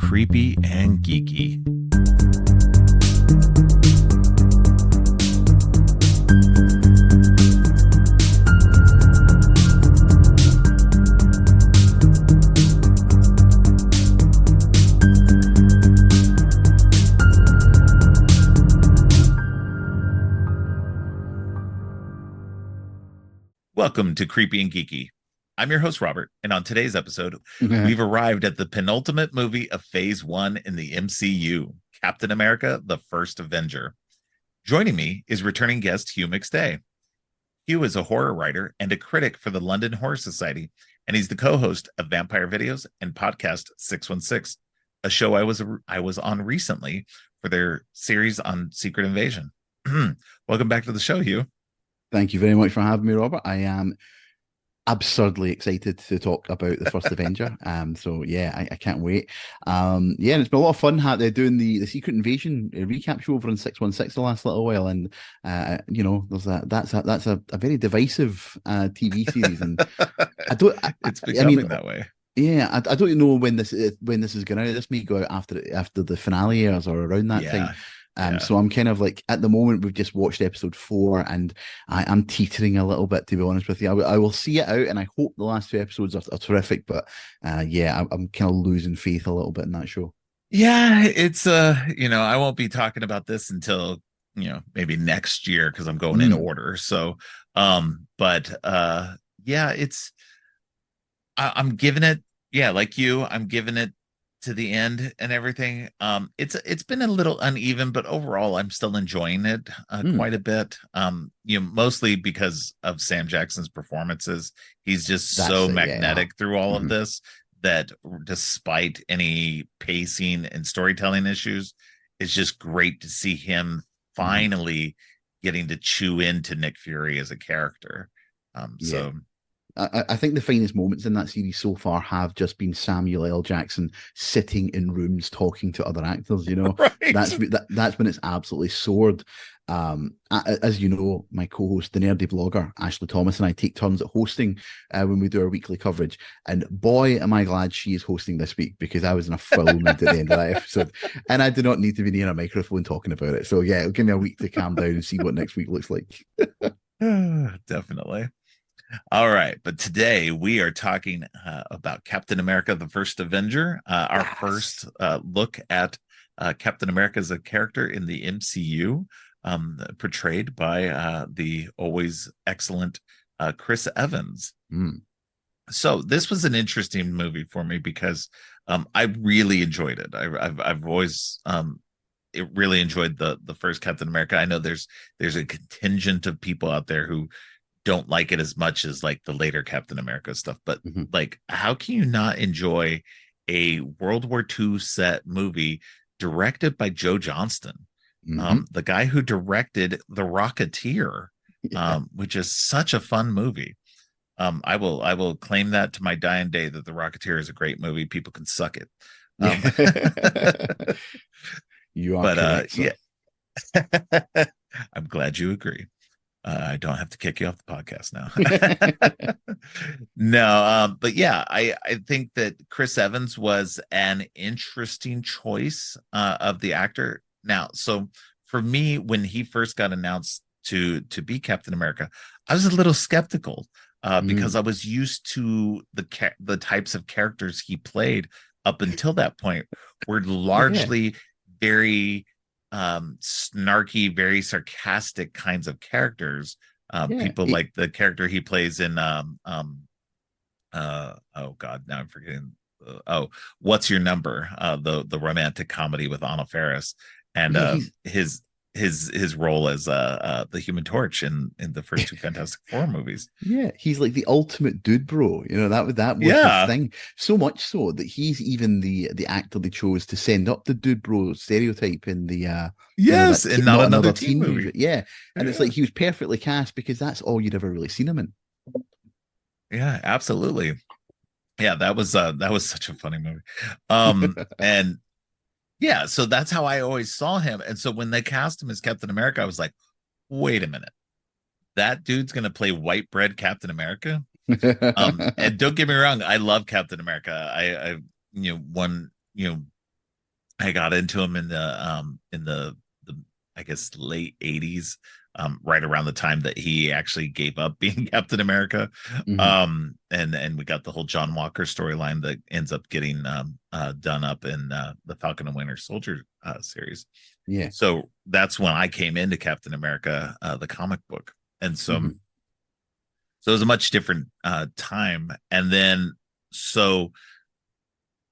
Creepy and Geeky. Welcome to Creepy and Geeky. I'm your host, Robert, and on today's episode, we've arrived at the penultimate movie of Phase One in the MCU, Captain America, the First Avenger. Joining me is returning guest Hugh McStay. Hugh is a horror writer and a critic for the London Horror Society, and he's the co-host of Vampire Videos and podcast 616, a show I was on recently for their series on Secret Invasion. Welcome back to the show, Hugh. Thank you very much for having me, Robert. I am absurdly excited to talk about the First Avenger. So yeah, I can't wait. And it's been a lot of fun doing the Secret Invasion recap show over on 616 the last little while, and there's that's a very divisive TV series, and it's becoming that way. Yeah, I don't know when this is going out. This may go out after the finale airs or around that time. So I'm kind of like, at the moment, we've just watched episode 4, and I'm teetering a little bit, to be honest with you. I will see it out, and I hope the last 2 episodes are terrific. But I'm kind of losing faith a little bit in that show. Yeah, it's I won't be talking about this until maybe next year because I'm going in order. So, I'm giving it, like you, I'm giving it to the end and everything. It's been a little uneven, but overall I'm still enjoying it quite a bit. Mostly because of Sam Jackson's performances. He's just magnetic through all of this, that despite any pacing and storytelling issues, it's just great to see him finally getting to chew into Nick Fury as a character. So I think the finest moments in that series so far have just been Samuel L. Jackson sitting in rooms talking to other actors. Right. That's when it's absolutely soared. As you know, my co-host, the nerdy blogger Ashley Thomas, and I take turns at hosting when we do our weekly coverage. And boy, am I glad she is hosting this week, because I was in a full mood at the end of that episode, and I do not need to be near a microphone talking about it. So yeah, it'll give me a week to calm down and see what next week looks like. Definitely. All right, but today we are talking about Captain America, the First Avenger, our first look at Captain America as a character in the MCU, portrayed by the always excellent Chris Evans. So this was an interesting movie for me because I really enjoyed it. I've always really enjoyed the first Captain America. I know there's a contingent of people out there who don't like it as much as like the later Captain America stuff, but like, how can you not enjoy a World War II set movie directed by Joe Johnston, the guy who directed The Rocketeer, which is such a fun movie. I will claim that to my dying day, that The Rocketeer is a great movie. People can suck it. You are correct, yeah. I'm glad you agree. I don't have to kick you off the podcast now. No, but yeah, I think that Chris Evans was an interesting choice of the actor. Now, so for me, when he first got announced to be Captain America, I was a little skeptical because I was used to the types of characters he played up until that point were largely very snarky, very sarcastic kinds of characters. People like the character he plays in oh god, now I'm forgetting. What's Your Number? The romantic comedy with Anna Faris, and his role as the Human Torch in the first 2 Fantastic Four movies. Yeah, he's like the ultimate dude bro. That was his thing. So much so that he's even the actor they chose to send up the dude bro stereotype in the in Not Another Teen Movie. Yeah, and it's like he was perfectly cast because that's all you'd ever really seen him in. Yeah, absolutely. Yeah, that was such a funny movie. And yeah, so that's how I always saw him. And so when they cast him as Captain America, I was like, wait a minute, that dude's gonna play white bread Captain America. And don't get me wrong, I love Captain America. I I got into him in the I guess late 80s, right around the time that he actually gave up being Captain America. Hmm. And we got the whole John Walker storyline that ends up getting done up in the Falcon and Winter Soldier series. Yeah. So that's when I came into Captain America, the comic book. And Hmm. so it was a much different time. And then so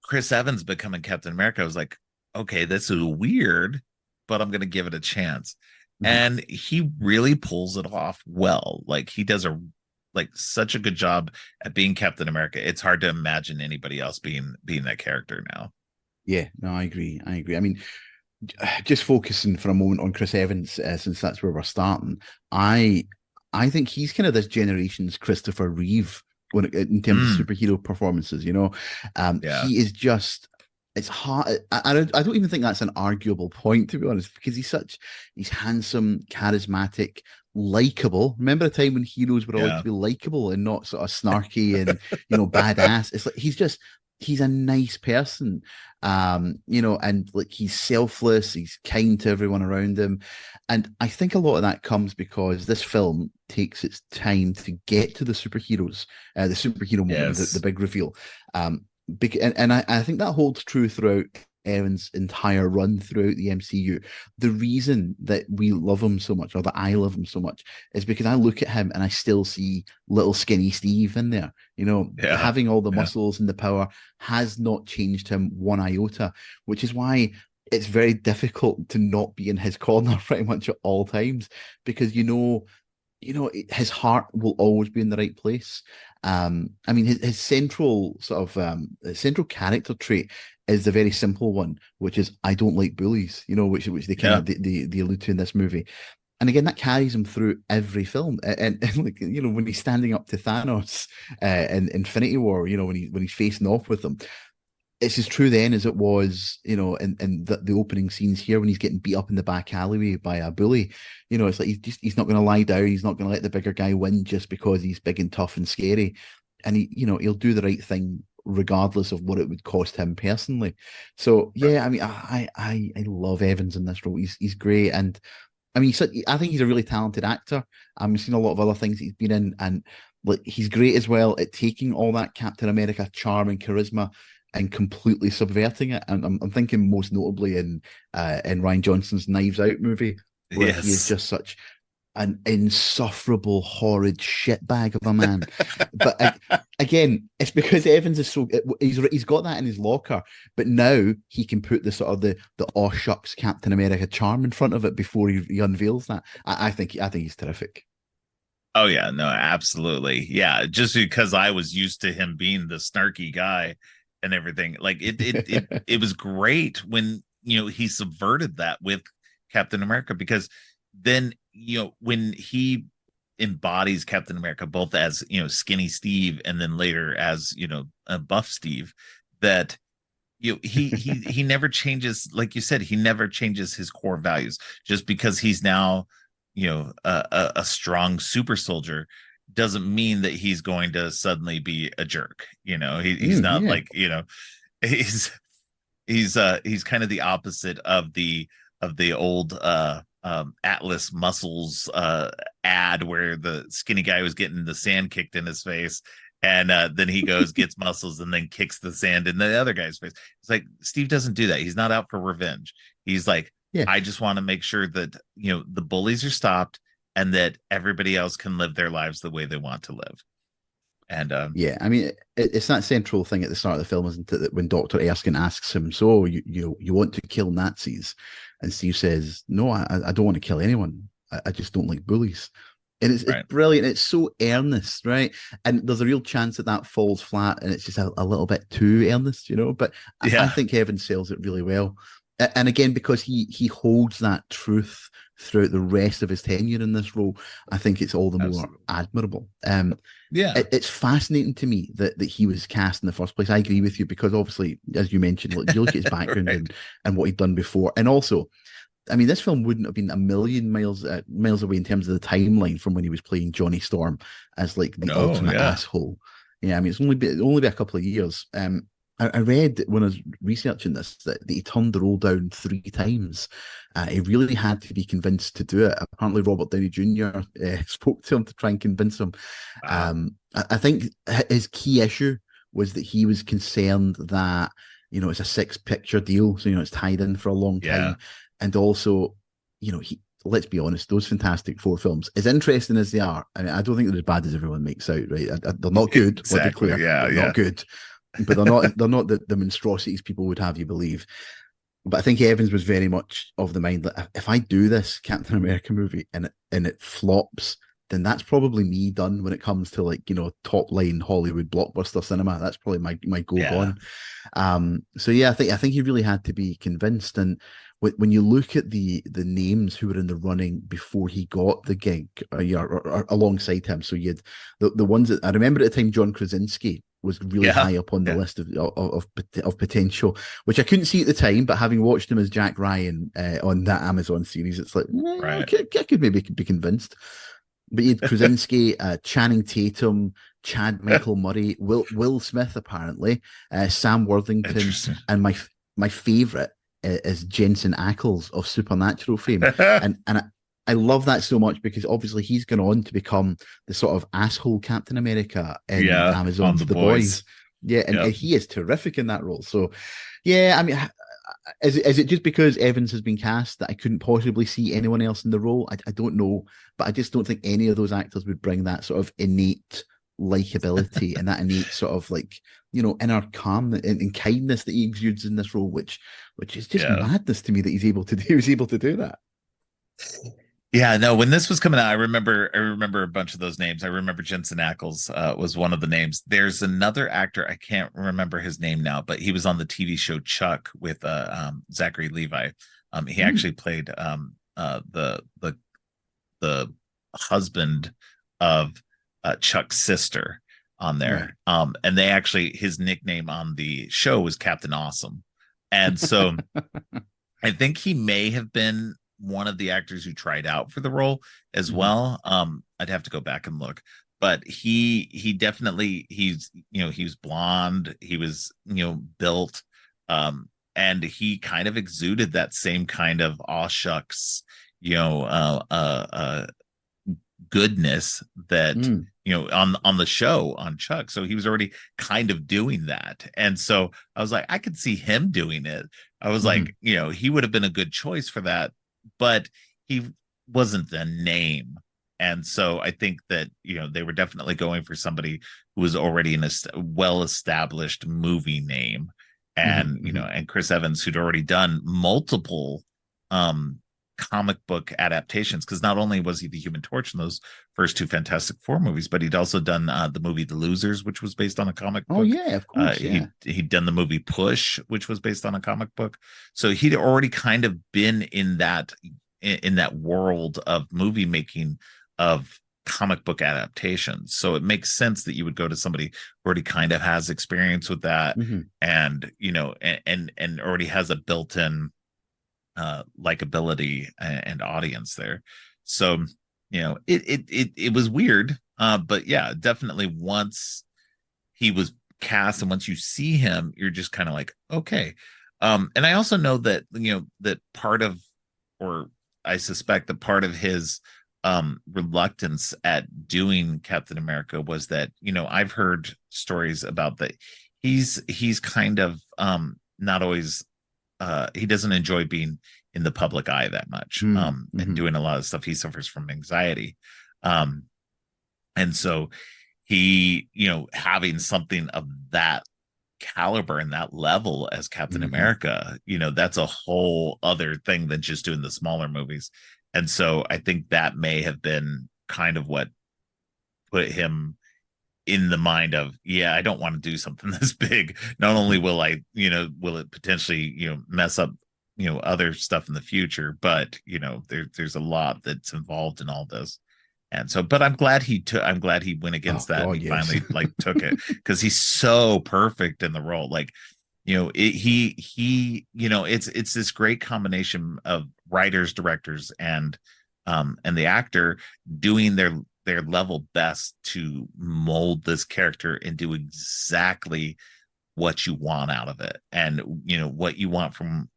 Chris Evans becoming Captain America, I was like, okay, this is weird, but I'm gonna give it a chance. Hmm. And he really pulls it off well. Like he does a like such a good job at being Captain America. It's hard to imagine anybody else being that character now. Yeah, no, I agree. I agree. I mean, just focusing for a moment on Chris Evans, since that's where we're starting. I I think he's kind of this generation's Christopher Reeve in terms of Mm, superhero performances. yeah, He is just. It's hard. I don't even think that's an arguable point, to be honest, because he's handsome, charismatic, likable. Remember a time when heroes were allowed yeah, to be likable and not sort of snarky and badass? It's like he's a nice person, and like he's selfless, he's kind to everyone around him. And I think a lot of that comes because this film takes its time to get to the superheroes, the superhero moment, the yes, big reveal. And I think that holds true throughout Evan's entire run throughout the MCU. The reason that we love him so much, or that I love him so much, is because I look at him and I still see little skinny Steve in there. yeah, Having all the yeah, muscles and the power has not changed him one iota, which is why it's very difficult to not be in his corner pretty much at all times, because his heart will always be in the right place. I mean, his central central character trait is the very simple one, which is I don't like bullies. Which they kind yeah, of they allude to in this movie. And again, that carries him through every film. And like when he's standing up to Thanos in Infinity War, when he's facing off with them, it's as true then as it was, in the opening scenes here when he's getting beat up in the back alleyway by a bully. It's like he's not going to lie down. He's not going to let the bigger guy win just because he's big and tough and scary. And he'll do the right thing regardless of what it would cost him personally. So right. yeah, I mean, I love Evans in this role. He's great, and I mean, I think he's a really talented actor. I've seen a lot of other things he's been in, and like he's great as well at taking all that Captain America charm and charisma and completely subverting it. And I'm thinking most notably in Ryan Johnson's Knives Out movie, where he is Yes. just such an insufferable, horrid shitbag of a man. But again, it's because Evans is he's got that in his locker, but now he can put the sort of the aw shucks Captain America charm in front of it before he unveils that. I think he's terrific. Oh yeah, no, absolutely. Yeah, just because I was used to him being the snarky guy and everything. Like it was great when, he subverted that with Captain America, because then, when he embodies Captain America both as, skinny Steve and then later as, a buff Steve, that he never changes, like you said, he never changes his core values just because he's now, a strong super soldier doesn't mean that he's going to suddenly be a jerk. He's not Yeah. like, he's he's kind of the opposite of the old Atlas muscles ad where the skinny guy was getting the sand kicked in his face, and then he goes gets muscles and then kicks the sand in the other guy's face. It's like Steve doesn't do that. He's not out for revenge. He's like, Yeah. I just want to make sure that, the bullies are stopped and that everybody else can live their lives the way they want to live. And Yeah, I mean, it's that central thing at the start of the film, isn't it? That when Doctor Erskine asks him, "So you want to kill Nazis?" and Steve says, "No, I don't want to kill anyone. I just don't like bullies." And it's right. brilliant. It's so earnest, right? And there's a real chance that that falls flat, and it's just a little bit too earnest, But I Yeah, think Evan sells it really well, and again because he holds that truth throughout the rest of his tenure in this role, I think it's all the more absolutely. admirable. Yeah. It's fascinating to me that he was cast in the first place. I agree with you because obviously, as you mentioned, look, you look at his background Right. and what he'd done before, and also, I mean, this film wouldn't have been a million miles away in terms of the timeline from when he was playing Johnny Storm as like the Oh ultimate yeah. asshole. Yeah, I mean, it's only be a couple of years. I read when I was researching this that he turned the role down 3 times. He really had to be convinced to do it. Apparently, Robert Downey Jr. Spoke to him to try and convince him. Wow. I think his key issue was that he was concerned that it's a six-picture deal, so it's tied in for a long Yeah. time, and also he. Let's be honest, those Fantastic Four films, as interesting as they are, I mean, I don't think they're as bad as everyone makes out. Right? They're not good. Let's be Exactly. clear, Yeah. they're not Yeah. good, but they're not the monstrosities people would have you believe. But I think Evans was very much of the mind that if I do this Captain America movie and it flops, then that's probably me done when it comes to top line Hollywood blockbuster cinema. That's probably my go Yeah. gone. So yeah, I think he really had to be convinced. And when you look at the names who were in the running before he got the gig, or alongside him, so you had the ones that I remember at the time, John Krasinski was really Yeah. high up on the Yeah. list of potential, which I couldn't see at the time, but having watched him as Jack Ryan on that Amazon series, it's like Right. okay, I could maybe be convinced. But you had Krasinski, Channing Tatum, Chad Michael Murray, Will Smith apparently, Sam Worthington, Interesting. and my favorite is Jensen Ackles of Supernatural fame, and I love that so much because obviously he's gone on to become the sort of asshole Captain America in Yeah. On Amazon's the The boys. Boys. Yeah, and Yep. he is terrific in that role. So, yeah, I mean, is it just because Evans has been cast that I couldn't possibly see anyone else in the role? I don't know, but I just don't think any of those actors would bring that sort of innate likability and that innate sort of inner calm and kindness that he exudes in this role, which is just Yeah. madness to me that he's able to do. He was able to do that. Yeah, no, when this was coming out, I remember a bunch of those names. I remember Jensen Ackles was one of the names. There's another actor, I can't remember his name now, but he was on the TV show Chuck with Zachary Levi. He Mm, actually played the husband of Chuck's sister on right. there. And they actually his nickname on the show was Captain Awesome. And so I think he may have been one of the actors who tried out for the role as Mhm. well. I'd have to go back and look, but he definitely he was blonde, he was built, and he kind of exuded that same kind of aw shucks, you know, goodness that Mm, on the show on Chuck. So he was already kind of doing that. And so I was like, I could see him doing it. I was mhm. like, he would have been a good choice for that, but he wasn't the name. And so I think that, they were definitely going for somebody who was already in a well established movie name. Mhm. And, Mhm. and Chris Evans, who'd already done multiple um comic book adaptations, because not only was he the Human Torch in those first two Fantastic Four movies, but he'd also done the movie The Losers, which was based on a comic Oh book. yeah, of course, yeah. He'd done the movie Push, which was based on a comic book. So he'd already kind of been in that world of movie making of comic book adaptations. So it makes sense that you would go to somebody who already kind of has experience with that, Mhm. and and already has a built-in likability and audience there. So it was weird, but yeah, definitely once he was cast and once you see him, you're just kind of like, okay. And I also know that that part of, or I suspect that part of his reluctance at doing Captain America was that I've heard stories about that he's kind of not always he doesn't enjoy being in the public eye that much, Mm, and mhm. doing a lot of stuff. He suffers from anxiety, um, and so he, having something of that caliber and that level as Captain Mhm. America, that's a whole other thing than just doing the smaller movies. And so I think that may have been kind of what put him in the mind of, yeah, I don't want to do something this big. Not only Mhm. will I, will it potentially, mess up, other stuff in the future, but there's a lot that's involved in all this. And so, but I'm glad he went Oh against that and God, he yes. finally like took it, because he's so perfect in the role. Like, it's this great combination of writers, directors, and the actor doing their level best to mold this character into exactly what you want out of it. And what you want from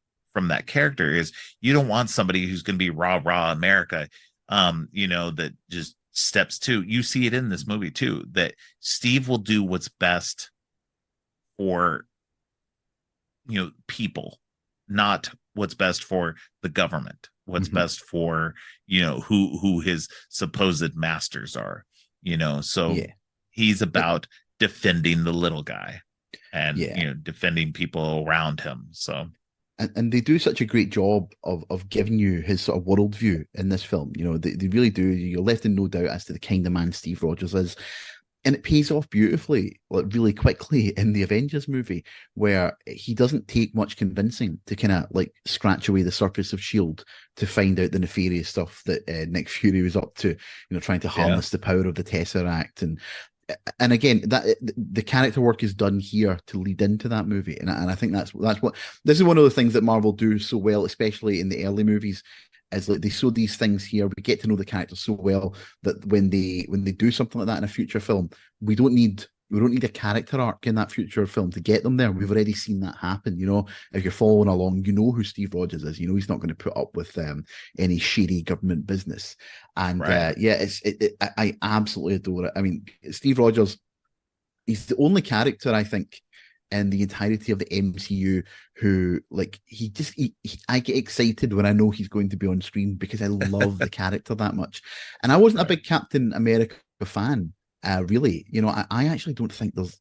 that character is, you don't want somebody who's going to be rah America, that just steps to. You see it in this movie too, that Steve will do what's best for people, not what's best for the government, what's Mhm. best for who his supposed masters are. So Yeah. he's about defending the little guy, and Yeah. defending people around him. So And they do such a great job of giving you his sort of worldview in this film. They really do. You're left in no doubt as to the kind of man Steve Rogers is. And it pays off beautifully, like really quickly in the Avengers movie, where he doesn't take much convincing to kind of like scratch away the surface of Shield to find out the nefarious stuff that Nick Fury was up to, trying to yeah, harness the power of the Tesseract. And again, that the character work is done here to lead into that movie, and I think that's what this is one of the things that Marvel do so well, especially in the early movies, is like they show these things here. We get to know the characters so well that when they do something like that in a future film, we don't need a character arc in that future film to get them there. We've already seen that happen. If you're following along, you know who Steve Rogers is. He's not going to put up with any shady government business. And right, yeah, I absolutely adore it. I mean, Steve Rogers, he's the only character I think in the entirety of the MCU who like I get excited when I know he's going to be on screen because I love the character that much. And I wasn't a right. big Captain America fan, really. I actually don't think there's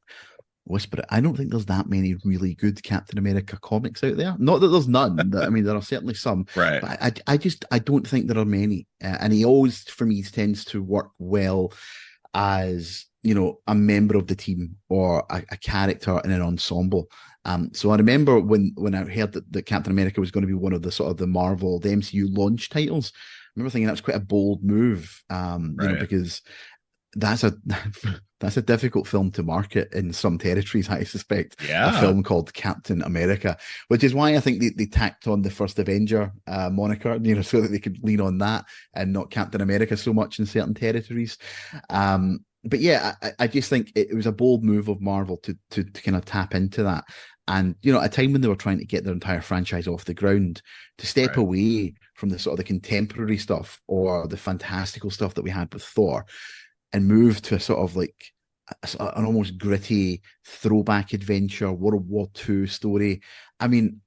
whisper it. I don't think there's that many really good Captain America comics out there. Not that there's none. I mean, there are certainly some, Right. but I don't think there are many. And he always, for me, tends to work well as a member of the team or a character in an ensemble. So I remember when I heard that Captain America was going to be one of the sort of the MCU launch titles. I remember thinking that was quite a bold move, Right. because that's a that's a difficult film to market in some territories, I suspect. A Yeah. film called Captain America, which is why I think they tacked on the First Avenger moniker, so that they could lean on that and not Captain America so much in certain territories. But yeah, I just think it was a bold move of Marvel to kind of tap into that. And at a time when they were trying to get their entire franchise off the ground, to step Right. away from the sort of the contemporary stuff or the fantastical stuff that we had with Thor and move to a sort of like an almost gritty throwback adventure, World War II story. I mean,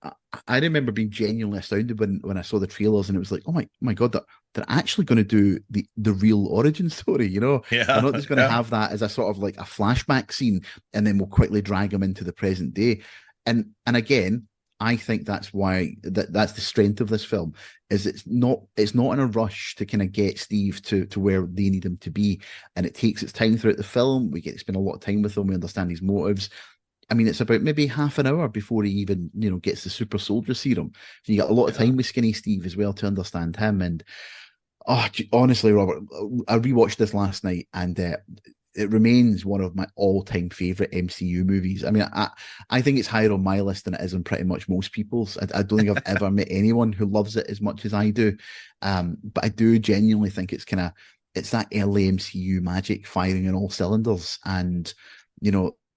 I remember being genuinely astounded when I saw the trailers and it was like, oh my God, they're actually going to do the real origin story. They're Yeah. not just going to Yeah. have that as a sort of like a flashback scene and then we'll quickly drag them into the present day. And again, I think that's why that's the strength of this film is it's not in a rush to kind of get Steve to where they need him to be, and it takes its time throughout the film. We get to spend a lot of time with him. We understand his motives. I mean, it's about maybe half an hour before he even gets the super soldier serum. So you got a lot of Yeah. time with Skinny Steve as well to understand him. And honestly, Robert, I rewatched this last night and it remains one of my all-time favorite MCU movies. I mean, I think it's higher on my list than it is on pretty much most people's. I don't think I've ever met anyone who loves it as much as I do. But I do genuinely think it's that early MCU magic firing on all cylinders, and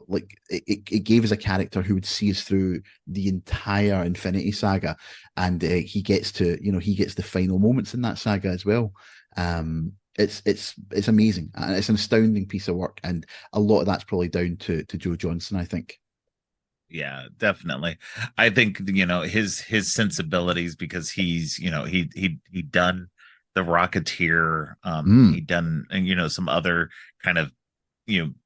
like it gave us a character who would see us through the entire Infinity Saga, and he gets the final moments in that saga as well. It's amazing and it's an astounding piece of work, and a lot of that's probably down to Joe Johnson, I think. Yeah, definitely. I think his sensibilities, because he's he done the Rocketeer, he Mm, done, and some other kind of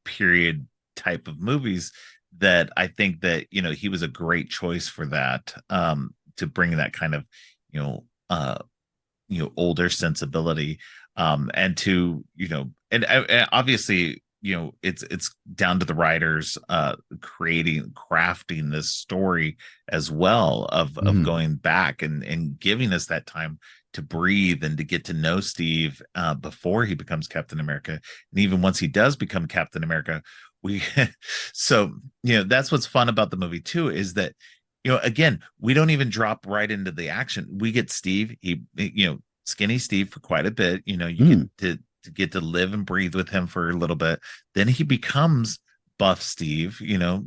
period type of movies, that I think that he was a great choice for that, to bring that kind of you know uh older sensibility, and to and obviously it's down to the writers crafting this story as well, of mm, going back and giving us that time to breathe and to get to know Steve, before he becomes Captain America, and even once he does become Captain America, we so that's what's fun about the movie too, is that again, we don't even drop right into the action. We get Steve, he skinny Steve for quite a bit. You get mm. to live and breathe with him for a little bit. Then he becomes buff Steve,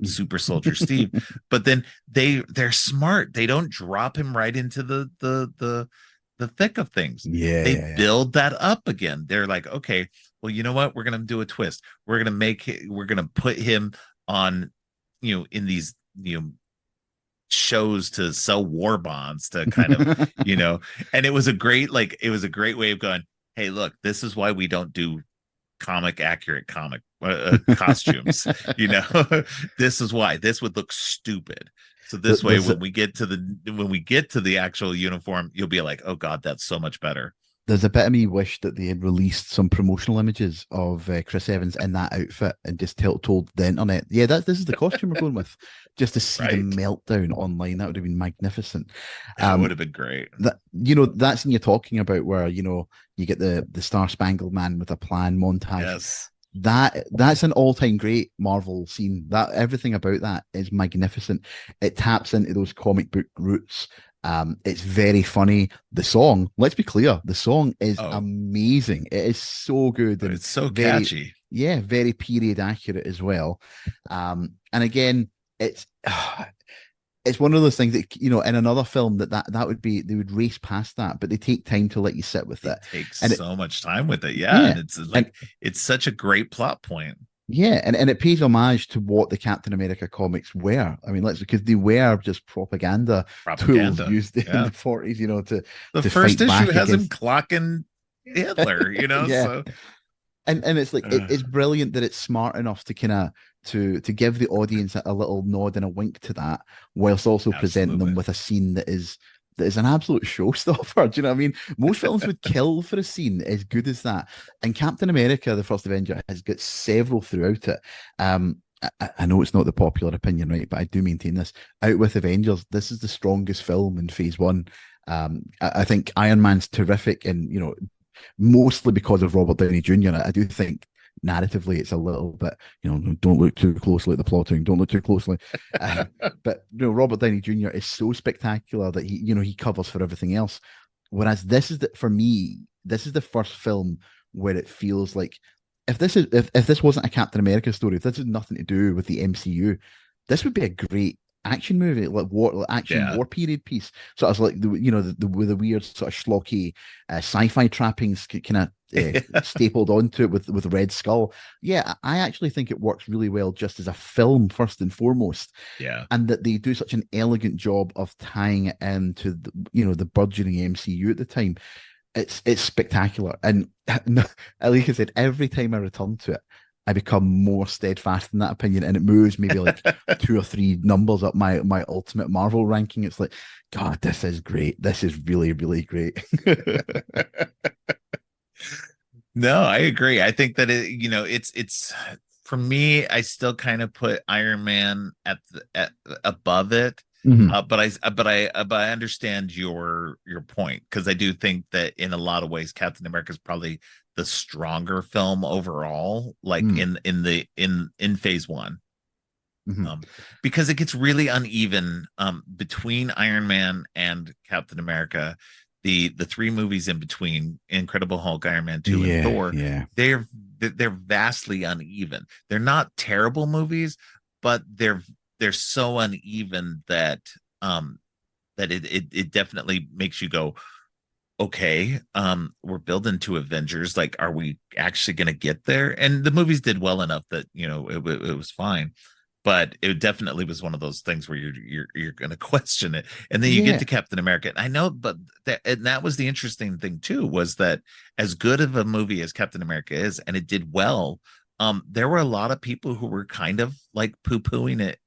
super soldier Steve. But then they're smart. They don't drop him right into the thick of things. They Yeah. build that up again. They're like, okay, well, you know what? We're gonna do a twist. We're gonna put him on, in these, shows to sell war bonds to kind of, and it was a great way of going, hey, look, this is why we don't do comic accurate comic costumes. This is why this would look stupid. So this way, There's when we get to the actual uniform, you'll be like, oh god, that's so much better. there's a bit of me wish that they had released some promotional images of Chris Evans in that outfit and just told the internet, yeah, this is the costume we're going with, just to see the Right. meltdown online. That would have been magnificent. That would have been great. That scene you're talking about where you get the Star Spangled Man with a plan montage. Yes. That's an all-time great Marvel scene. That everything about that is magnificent. It taps into those comic book roots. It's very funny. The song, let's be clear, the song is amazing. It is so good and it's so very, catchy. yeah, very period accurate as well. And again, it's it's one of those things that in another film that would be, they would race past that, but they take time to let you sit with it. Takes And so much time with it. Yeah. And it's like, it's such a great plot point. Yeah, and it pays homage to what the Captain America comics were. I mean, because they were just propaganda tools used in the 40s, the to first fight back issue has him against... clocking Hitler, Yeah. So And it's like it's brilliant that it's smart enough to kind of to give the audience a little nod and a wink to that, whilst also presenting them with a scene that is an absolute showstopper. Do you know what I mean? Most films would kill for a scene as good as that. And Captain America, the First Avenger, has got several throughout it. I know it's not the popular opinion, right? But I do maintain this. Out with Avengers, this is the strongest film in Phase One. I think Iron Man's terrific, and mostly because of Robert Downey Jr. I do think narratively it's a little bit, don't look too closely at the plotting, don't look too closely. But Robert Downey Jr. is so spectacular that he covers for everything else. Whereas for me, this is the first film where it feels like if this wasn't a Captain America story, if this had nothing to do with the MCU, this would be a great action movie, like war period piece. So I was like, with the weird sort of schlocky sci-fi trappings kind of stapled onto it with Red Skull. Yeah, I actually think it works really well just as a film first and foremost. Yeah, and that they do such an elegant job of tying it into the burgeoning MCU at the time. It's spectacular, and like I said, every time I return to it, I become more steadfast in that opinion, and it moves maybe like 2 or 3 numbers up my ultimate Marvel ranking. It's like, God, this is great. This is really, really great. No, I agree. I think that it's for me, I still kind of put Iron Man at above it. Mm-hmm. But I understand your point, because I do think that in a lot of ways Captain America is probably the stronger film overall, like in Phase One. Mm-hmm. Because it gets really uneven between Iron Man and Captain America. The 3 movies in between, Incredible Hulk, Iron Man 2, and Thor, they're vastly uneven. They're not terrible movies, but they're so uneven that it definitely makes you go, okay, we're building to Avengers. Like, are we actually going to get there? And the movies did well enough that it was fine, but it definitely was one of those things where you're going to question it. And then you get to Captain America, and I know, but that was the interesting thing too, was that as good of a movie as Captain America is, and it did well, there were a lot of people who were kind of like poo-pooing it,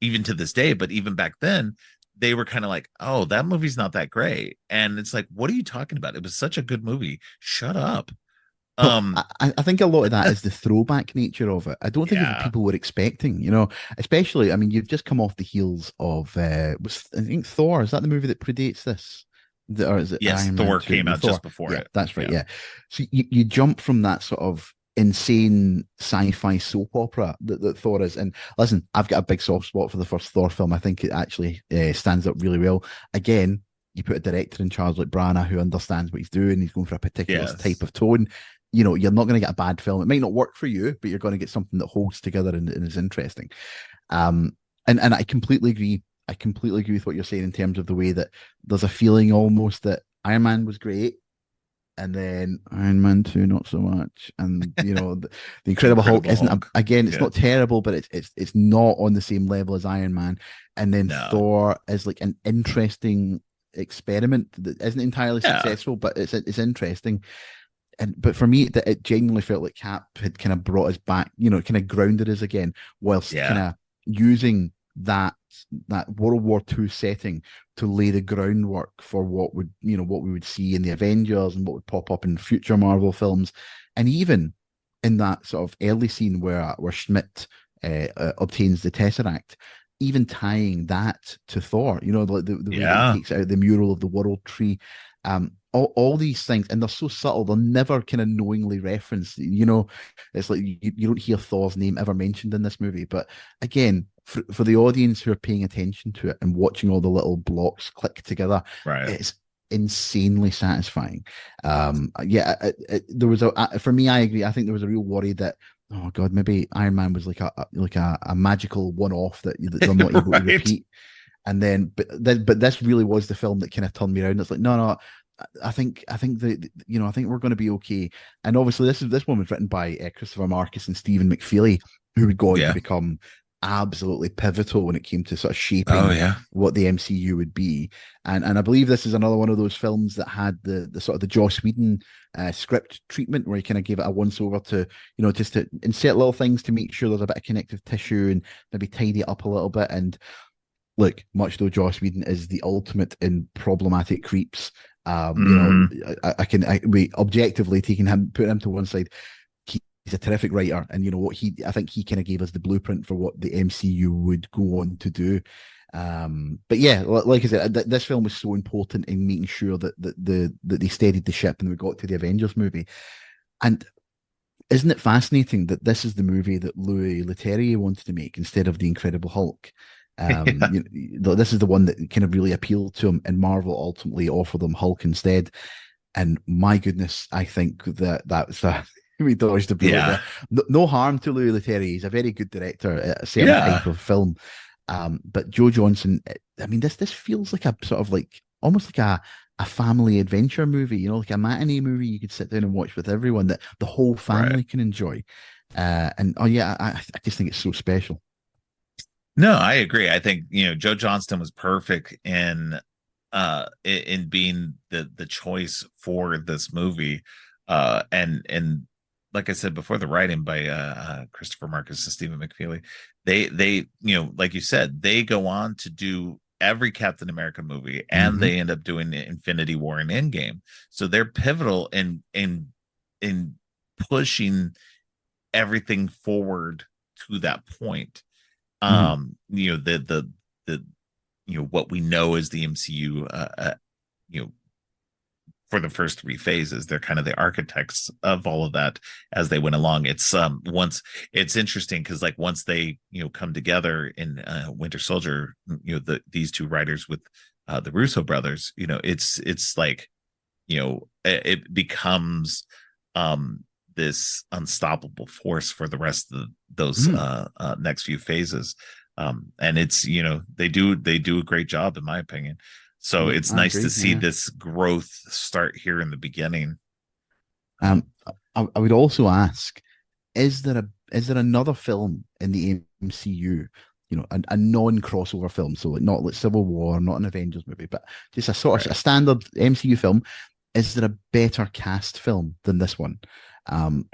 even to this day, but even back then they were kind of like, oh, that movie's not that great. And it's like, what are you talking about? It was such a good movie. Shut up. I think a lot of that is the throwback nature of it. I don't think it's what people were expecting, especially, I mean, you've just come off the heels of I think Thor. Is that the movie that predates this? Or is it Iron Thor Man 2? came out just before it. That's right. Yeah. So you jump from that sort of insane sci-fi soap opera that Thor is. And listen, I've got a big soft spot for the first Thor film. I think it actually stands up really well. Again, you put a director in charge like Branagh who understands what he's doing. He's going for a particular type of tone. you're not going to get a bad film. It might not work for you, but you're going to get something that holds together and is interesting. And I completely agree. I completely agree with what you're saying in terms of the way that there's a feeling almost that Iron Man was great, and then Iron Man 2 not so much, and the Incredible Hulk Incredible isn't Hulk. again, it's Yeah. not terrible, but it's not on the same level as Iron Man. And then No. Thor is like an interesting experiment that isn't entirely Yeah. successful, but it's interesting. And but for me, that it genuinely felt like Cap had kind of brought us back, kind of grounded us again, whilst kind Yeah. of using that World War II setting to lay the groundwork for what we would see in the Avengers and what would pop up in future Marvel films, and even in that sort of early scene where Schmidt obtains the Tesseract, even tying that to Thor, like the way that he Yeah. takes out the mural of the World Tree. All these things, and they're so subtle, they're never kind of knowingly referenced. It's like you don't hear Thor's name ever mentioned in this movie. But again, for the audience who are paying attention to it and watching all the little blocks click together, Right. it's insanely satisfying. Yeah, there was for me, I agree. I think there was a real worry that, oh God, maybe Iron Man was like a magical one-off that they're not able to Right. repeat. And then, but this really was the film that kind of turned me around. It's like, no, no, I think we're going to be okay. And obviously, this one was written by Christopher Marcus and Stephen McFeely, who would go on to Yeah. become absolutely pivotal when it came to sort of Oh shaping yeah. what the MCU would be. And I believe this is another one of those films that had the sort of the Joss Whedon script treatment, where he kind of gave it a once over to just to insert little things to make sure there's a bit of connective tissue and maybe tidy it up a little bit. And look, much though Joss Whedon is the ultimate in problematic creeps, Hmm. we objectively taking him, putting him to one side, he's a terrific writer, and I think he kind of gave us the blueprint for what the MCU would go on to do. But yeah, like I said, this film was so important in making sure that they steadied the ship and we got to the Avengers movie. And isn't it fascinating that this is the movie that Louis Leterrier wanted to make instead of the Incredible Hulk? Yeah. This is the one that kind of really appealed to him, and Marvel ultimately offered them Hulk instead. And my goodness, I think that's we dodged a bullet Yeah. there. No harm to Louis Leterrier; he's a very good director at a certain type Yeah. of film. But Joe Johnson, I mean, this feels like a sort of like almost like a family adventure movie, like a matinee movie you could sit down and watch with everyone that the whole Right. family can enjoy. And oh yeah, I just think it's so special. No, I agree. I think, Joe Johnston was perfect in being the choice for this movie. And like I said before, the writing by Christopher Marcus and Stephen McFeely, they like you said, they go on to do every Captain America movie, and Mm-hmm. they end up doing Infinity War and Endgame. So they're pivotal in pushing everything forward to that point. Mm-hmm. The what we know is the MCU, you know for the first three phases, they're kind of the architects of all of that as they went along. Once it's interesting because like once they come together in Winter Soldier, these two writers with the Russo brothers, it's like it becomes this unstoppable force for the rest of those Mm-hmm. next few phases. And it's they do a great job in my opinion. So Mm, it's I nice to agree. see Yeah. this growth start here in the beginning. Um, Um, I would also ask, is there another film in the MCU, a non-crossover film, so like not like Civil War, not an Avengers movie, but just a sort of right. a standard MCU film? Is there a better cast film than this one? Um,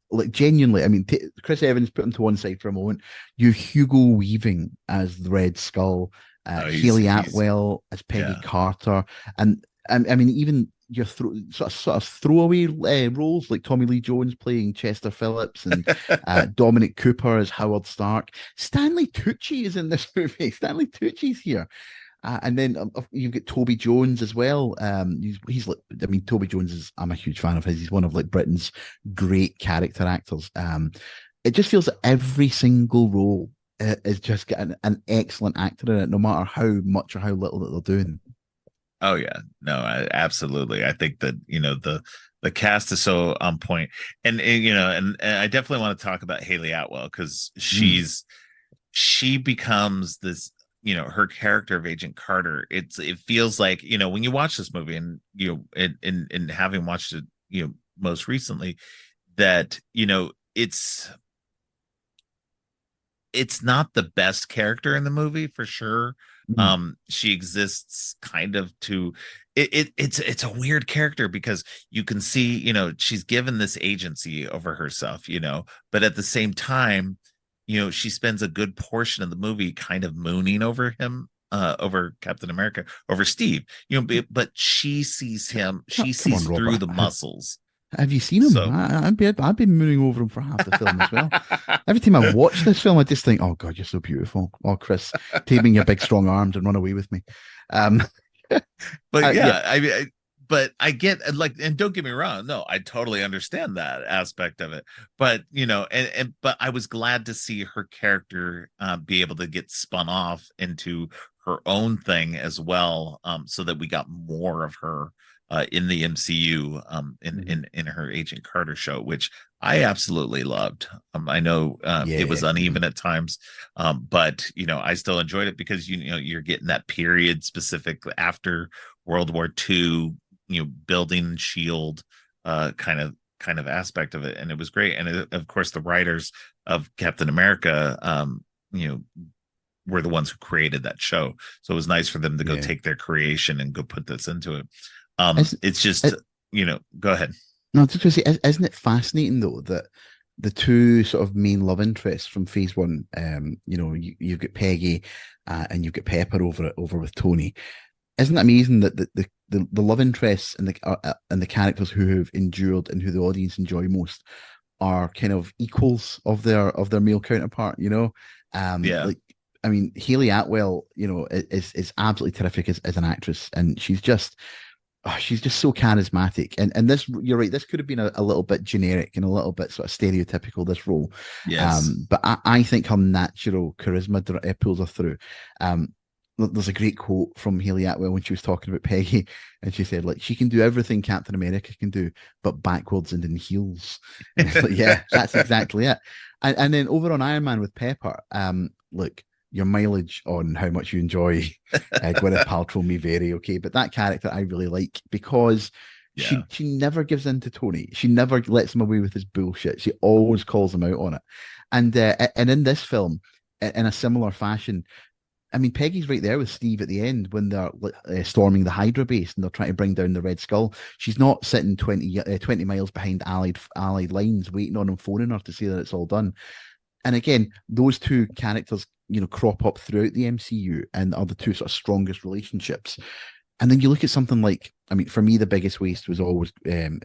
like genuinely, I mean, Chris Evans put him to one side for a moment. You Hugo Weaving as the Red Skull, Oh, Haley he's Atwell as Peggy yeah. Carter, and I mean even your sort of throwaway roles like Tommy Lee Jones playing Chester Phillips and Dominic Cooper as Howard Stark. Stanley Tucci is in this movie. Stanley Tucci's here. And then you've got Toby Jones as well. He's like, I mean, Toby Jones is, I'm a huge fan of his. He's one of like Britain's great character actors. It just feels that every single role is just got an excellent actor in it, no matter how much or how little that they're doing. Oh yeah, no, absolutely. I think that The cast is so on point, and and I definitely want to talk about Haley Atwell because Mm, she becomes this, her character of Agent Carter. It feels like, when you watch this movie, and and having watched it, most recently, that it's not the best character in the movie for sure. mm, She exists kind of to it's a weird character because you can see, she's given this agency over herself, but at the same time, she spends a good portion of the movie kind of mooning over him, over Captain America, over Steve, but she come on, sees through Robert. the muscles. Have you seen him? So I've been mooning over him for half the film as well. Every time I watch this film, I just think, "Oh God, you're so beautiful." Oh, Chris, take me in your big strong arms and run away with me. Um, but yeah, yeah, I mean, but I get, like, and don't get me wrong, no, I totally understand that aspect of it. But but I was glad to see her character be able to get spun off into her own thing as well, so that we got more of her in the MCU, mhm. in her Agent Carter show, which I absolutely loved. I know it was Yeah, uneven at times, but I still enjoyed it because you're getting that period specific after World War II, building Shield, kind of aspect of it, and it was great. And of course, the writers of Captain America, you know, were the ones who created that show, so it was nice for them to go yeah. take their creation and go put this into it. Isn't It's just, it, go ahead. no, I was just going to say, isn't it fascinating though that the two sort of main love interests from Phase One, you've got Peggy, and you've got Pepper over with Tony. Isn't it amazing that the love interests and the characters who have endured and who the audience enjoy most are kind of equals of their male counterpart, Yeah. like I mean, Haley Atwell, is absolutely terrific as an actress, and she's just so charismatic. And this, you're right, this could have been a little bit generic and a little bit sort of stereotypical, this role. Yes. But I think her natural charisma pulls her through. There's a great quote from Haley Atwell when she was talking about Peggy, and she said, like, she can do everything Captain America can do, but backwards and in heels. And it's like, yeah, that's exactly it. And then over on Iron Man with Pepper, look, your mileage on how much you enjoy Gwyneth Paltrow may vary, okay, but that character I really like because Yeah. she never gives in to Tony. She never lets him away with his bullshit. She always calls him out on it. And in this film, in a similar fashion, I mean, Peggy's right there with Steve at the end when they're storming the Hydra base and they're trying to bring down the Red Skull. She's not sitting 20 miles behind allied lines waiting on him, phoning her to say that it's all done. And again, those two characters, crop up throughout the MCU and are the two sort of strongest relationships. And then you look at something like, I mean, for me, the biggest waste was always in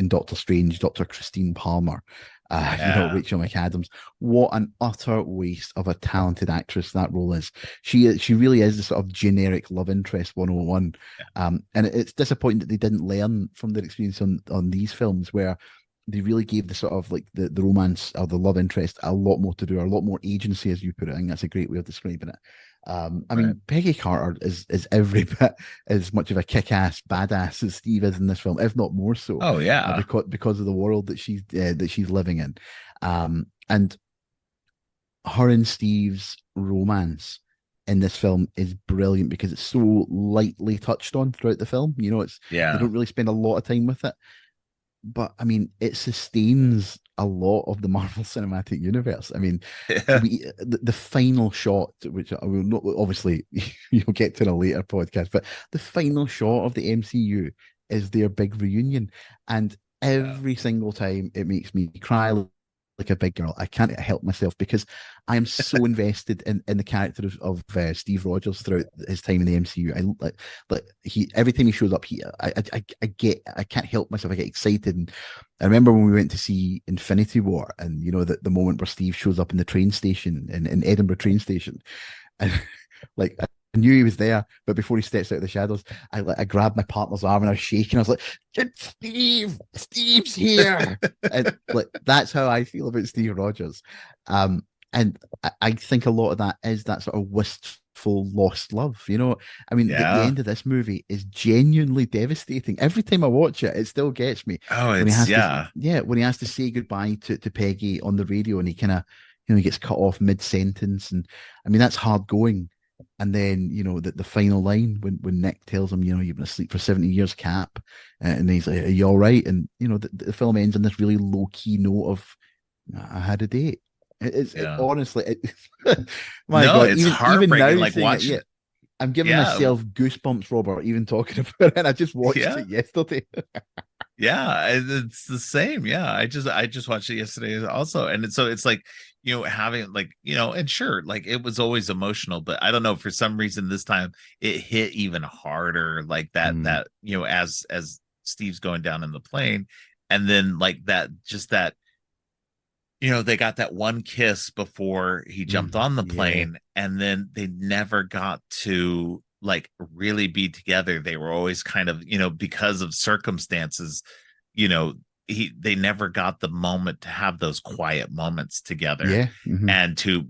Doctor Strange, Dr. Christine Palmer, Yeah. Rachel McAdams. What an utter waste of a talented actress that role is. She really is the sort of generic love interest 101. And it's disappointing that they didn't learn from their experience on these films where they really gave the sort of like the romance or the love interest a lot more to do, or a lot more agency, as you put it. I think that's a great way of describing it. I Right. mean, Peggy Carter is every bit as much of a kick-ass badass as Steve is in this film, if not more so, Oh yeah. because of the world that she's living in, and her and Steve's romance in this film is brilliant because it's so lightly touched on throughout the film. They Yeah. don't really spend a lot of time with it, but I mean, it sustains a lot of the Marvel Cinematic Universe. I mean, Yeah. the final shot, which I will not obviously you'll get to in a later podcast, but the final shot of the MCU is their big reunion, and Yeah. every single time it makes me cry like a big girl. I can't help myself because I am so invested in the character of Steve Rogers throughout his time in the MCU. I like he every time he shows up, I can't help myself. I get excited, and I remember when we went to see Infinity War, and the moment where Steve shows up in the train station in Edinburgh train station, and like I knew he was there, but before he steps out of the shadows, I grabbed my partner's arm and I was shaking. I was like, "It's Steve! Steve's here!" And like that's how I feel about Steve Rogers. And I think a lot of that is that sort of hurtful lost love. I mean, the Yeah. end of this movie is genuinely devastating. Every time I watch it, it still gets me Oh, when he it's has to, yeah. yeah, when he has to say goodbye to Peggy on the radio, and he kind of, he gets cut off mid sentence, and I mean that's hard going. And then the final line when Nick tells him, you've been asleep for 70 years, Cap, and he's like, "Are you all right?" And the film ends on this really low key note of, "I had a date." Yeah. Honestly, my No, God, it's even heartbreaking. now Like saying it, watching yeah, it. I'm giving Yeah. myself goosebumps, Robert, even talking about it. And I just watched Yeah. it yesterday. Yeah, it's the same. Yeah, I just watched it yesterday also, and so it's like having like and sure, like it was always emotional, but I don't know, for some reason this time it hit even harder, like that as Steve's going down in the plane, and then like that just that they got that one kiss before he jumped on the Yeah, plane, and then they never got to like really be together. They were always kind of, because of circumstances, you know, they never got the moment to have those quiet moments together yeah. and to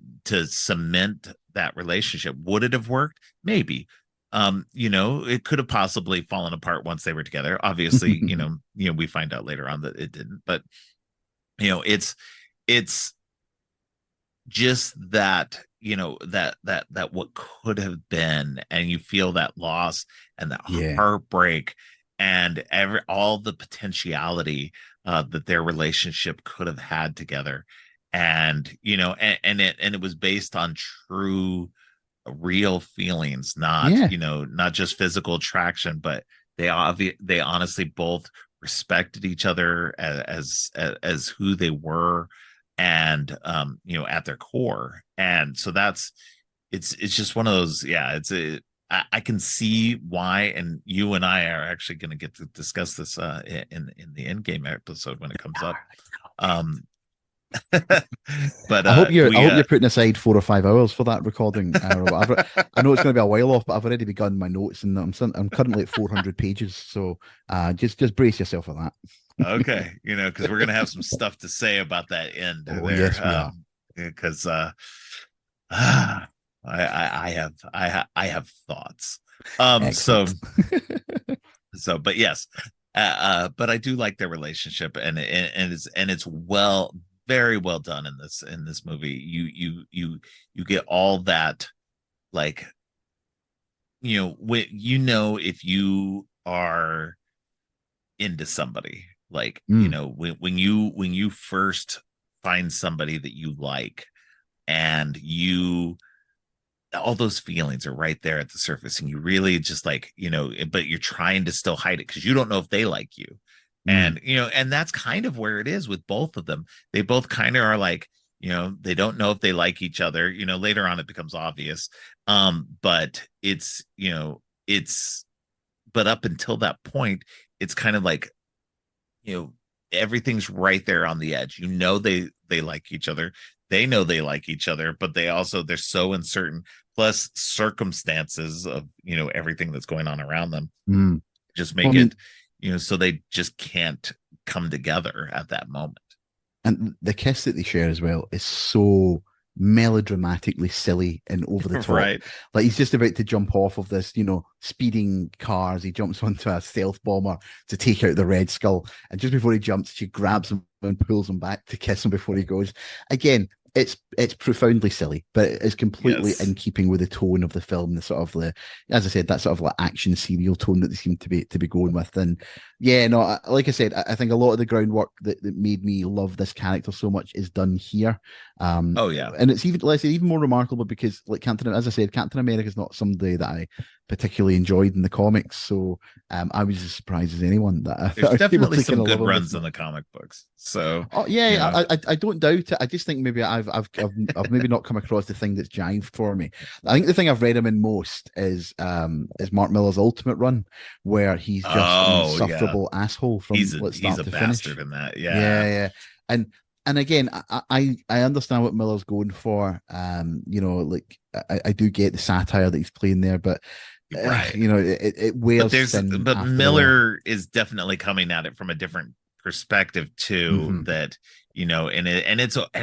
cement that relationship. Would it have worked? Maybe. It could have possibly fallen apart once they were together. Obviously, we find out later on that it didn't, but it's just that that what could have been, and you feel that loss and that Yeah, heartbreak and all the potentiality that their relationship could have had together, and and it was based on true real feelings, not yeah, not just physical attraction, but they honestly both respected each other as who they were, and at their core. And so it's just one of those. Yeah, I can see why, and you and I are actually going to get to discuss this in the end game episode when it comes up. um but I we hope you're putting aside 4 or 5 hours for that recording. I know it's going to be a while off, but I've already begun my notes, and I'm currently at 400 pages. So just brace yourself for that. Okay, because we're gonna have some stuff to say about that end Oh there. yes, we are. Because I have thoughts. So Excellent. but yes, but I do like their relationship, and it's very well done in this movie. You get all that, like if you are into somebody, like Mm, when you first find somebody that you like, and all those feelings are right there at the surface, and you really just like but you're trying to still hide it because you don't know if they like you. mm, And that's kind of where it is with both of them. They both kind of are like, they don't know if they like each other. Later on it becomes obvious. But it's but up until that point, it's kind of like, you know everything's right there on the edge. They like each other. They know they like each other, but they're so uncertain. Plus circumstances of everything that's going on around them mm. just Well, make I mean, it, so they just can't come together at that moment. and the kiss that they share as well is so melodramatically silly and over the top. Right. Like he's just about to jump off of this, speeding cars. He jumps onto a stealth bomber to take out the Red Skull. And just before he jumps, she grabs him and pulls him back to kiss him before he goes. Again, it's profoundly silly, but it's completely Yes. in keeping with the tone of the film, the sort of as I said, that sort of like action serial tone that they seem to be going with. And yeah, no, like I said, I think a lot of the groundwork that made me love this character so much is done here. Oh yeah. And it's even, like I said, even more remarkable because, like as I said, Captain America is not somebody that I particularly enjoyed in the comics. So I was as surprised as anyone that There's I was able definitely to kind some of love good him runs this in much. the comic books. So, Oh you yeah, know, I don't doubt it. I just think maybe I've maybe not come across the thing that's jived for me. I think the thing I've read him in most is Mark Miller's Ultimate Run, where he's just an oh yeah, insufferable asshole from he's let's he's start a to bastard finish. in that. Yeah, Yeah. yeah, and again, I understand what Miller's going for. Like I do get the satire that he's playing there, but Right. it but wears there's thin but after a while. Miller is definitely coming at it from a different perspective too, Hmm. that and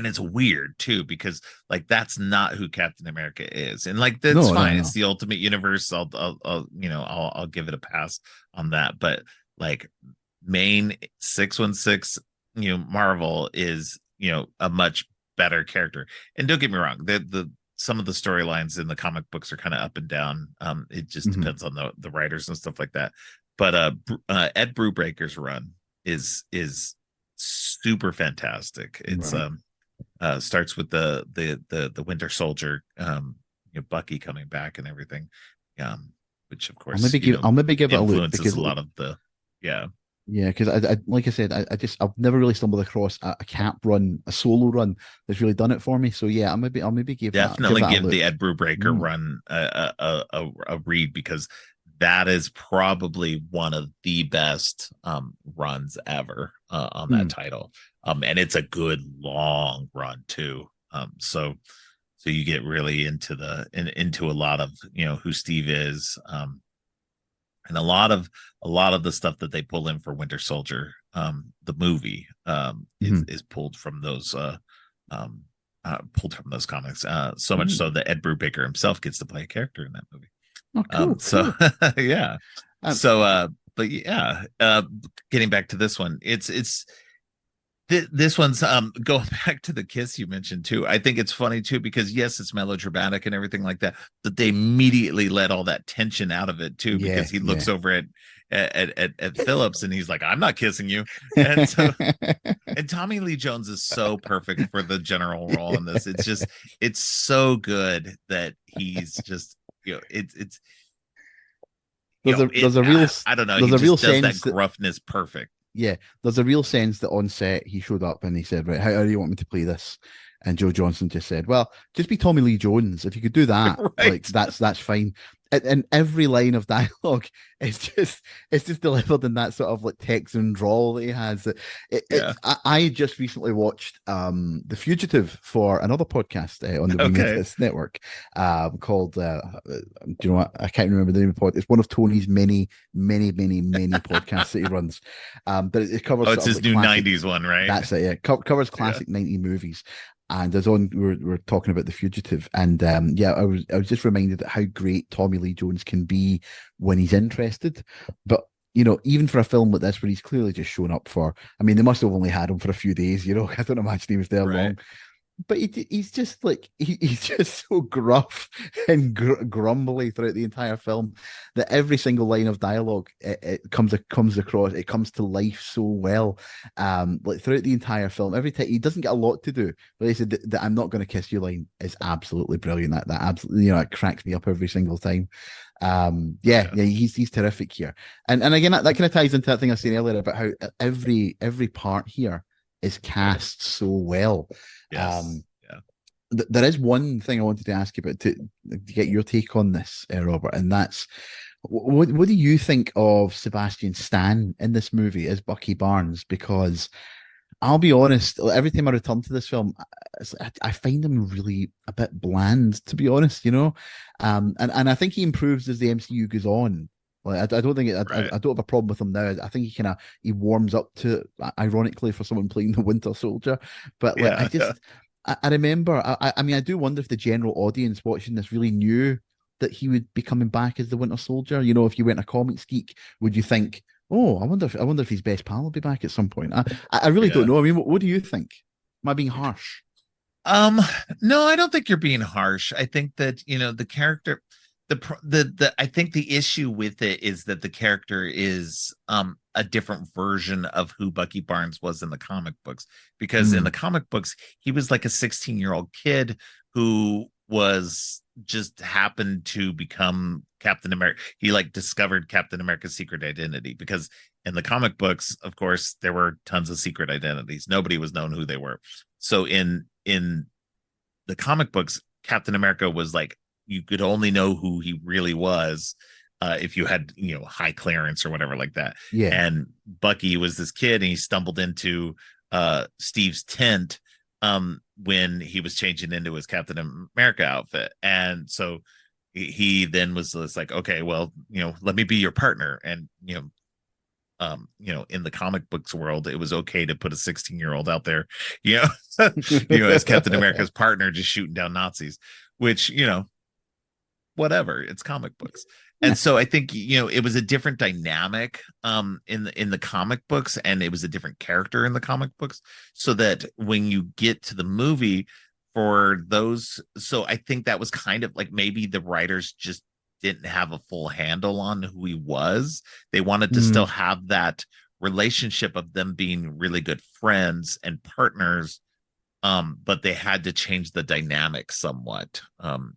it's weird too, because like that's not who Captain America is, and like that's No, no, fine. It's no. the ultimate universe. I'll give it a pass on that, but like main 616, Marvel is a much better character. And don't get me wrong, the some of the storylines in the comic books are kind of up and down. It just Hmm. depends on the writers and stuff like that. But Ed Brubaker's run is super fantastic. It's Right. starts with the Winter Soldier, Bucky coming back and everything, which of course I'll maybe give it a look influences because a lot of the yeah. yeah, because I like I said, I've never really stumbled across a cap run, a solo run that's really done it for me. So yeah, I'll maybe give Definitely that a give the look. Ed Brubaker Mm, run a read, because that is probably one of the best runs ever on that mm, title. And it's a good long run too. So you get really into a lot of who Steve is, and a lot of the stuff that they pull in for Winter Soldier, the movie, is mm. is um, pulled from those comics. So much so Ooh. that Ed Brubaker himself gets to play a character in that movie. Oh, cool, So cool. yeah. Um, So but yeah, getting back to this one, it's this one's going back to the kiss you mentioned too. I think it's funny too, because yes, it's melodramatic and everything like that, but they immediately let all that tension out of it too, yeah, because he yeah. looks over at Phillips and he's like, I'm not kissing you. And so, and Tommy Lee Jones is so perfect for the general role in this. It's so good that he's just, it's There's a real I don't know, there's he a real just does that sense that gruffness perfect. yeah, there's a real sense that on set he showed up and he said, right, how do you want me to play this? And Joe Johnson just said, well, just be Tommy Lee Jones. If you could do that, like Right. that's fine. And every line of dialogue is just delivered in that sort of like Texan drawl that he has. Yeah. I just recently watched The Fugitive for another podcast on the We Made Okay. This network called do you know what? I can't remember the name of the pod. It's one of Tony's many podcasts that he runs. But it covers Oh, it's sort of his like new classic. 90s one, right? That's it. Yeah, covers Yeah. classic 90 movies. And as on, we're talking about The Fugitive, and yeah, I was just reminded how great Tommy Lee Jones can be when he's interested. But even for a film like this, where he's clearly just shown up for, I mean, they must have only had him for a few days. I don't imagine he was there Right. long, but he's just like he's just so gruff and grumbly throughout the entire film that every single line of dialogue it comes across, it comes to life so well. Like throughout the entire film, every time he doesn't get a lot to do, but he said that I'm not going to kiss you line is absolutely brilliant. That absolutely, it cracks me up every single time. Yeah, Yeah. yeah, he's terrific here, and again that kind of ties into that thing I was saying earlier about how every part here is cast so well. Yes. um Yeah. there is one thing I wanted to ask you about to get your take on this, Robert, and that's what do you think of Sebastian Stan in this movie as Bucky Barnes? Because I'll be honest, every time I return to this film, I find him really a bit bland, to be honest. And I think he improves as the MCU goes on. Like I don't think Right. I don't have a problem with him now. I think he warms up to ironically for someone playing the Winter Soldier, but like Yeah. Yeah. I remember I mean I do wonder if the general audience watching this really knew that he would be coming back as the Winter Soldier. If you went a comics geek, would you think, oh, I wonder if his best pal will be back at some point. I really don't Yeah. know. I mean, what do you think? Am I being harsh? Um, no, I don't think you're being harsh. I think that, the character, I think the issue with it is that the character is a different version of who Bucky Barnes was in the comic books. Because in Mm, the comic books, he was like a 16-year-old kid who was just happened to become Captain America. He like discovered Captain America's secret identity, because in the comic books, of course, there were tons of secret identities. Nobody was known who they were. So in the comic books, Captain America was like, you could only know who he really was if you had high clearance or whatever like that. yeah. And Bucky was this kid, and he stumbled into Steve's tent when he was changing into his Captain America outfit, and so he then was just like, okay, well, let me be your partner, and in the comic books world, it was okay to put a 16-year-old out there, you know, as Captain America's partner, just shooting down Nazis, which, whatever, it's comic books. And Yeah. so I think, it was a different dynamic in the comic books, and it was a different character in the comic books, so that when you get to the movie for those, so I think that was kind of like maybe the writers just didn't have a full handle on who he was. They wanted to still Mm, have that relationship of them being really good friends and partners, but they had to change the dynamic somewhat,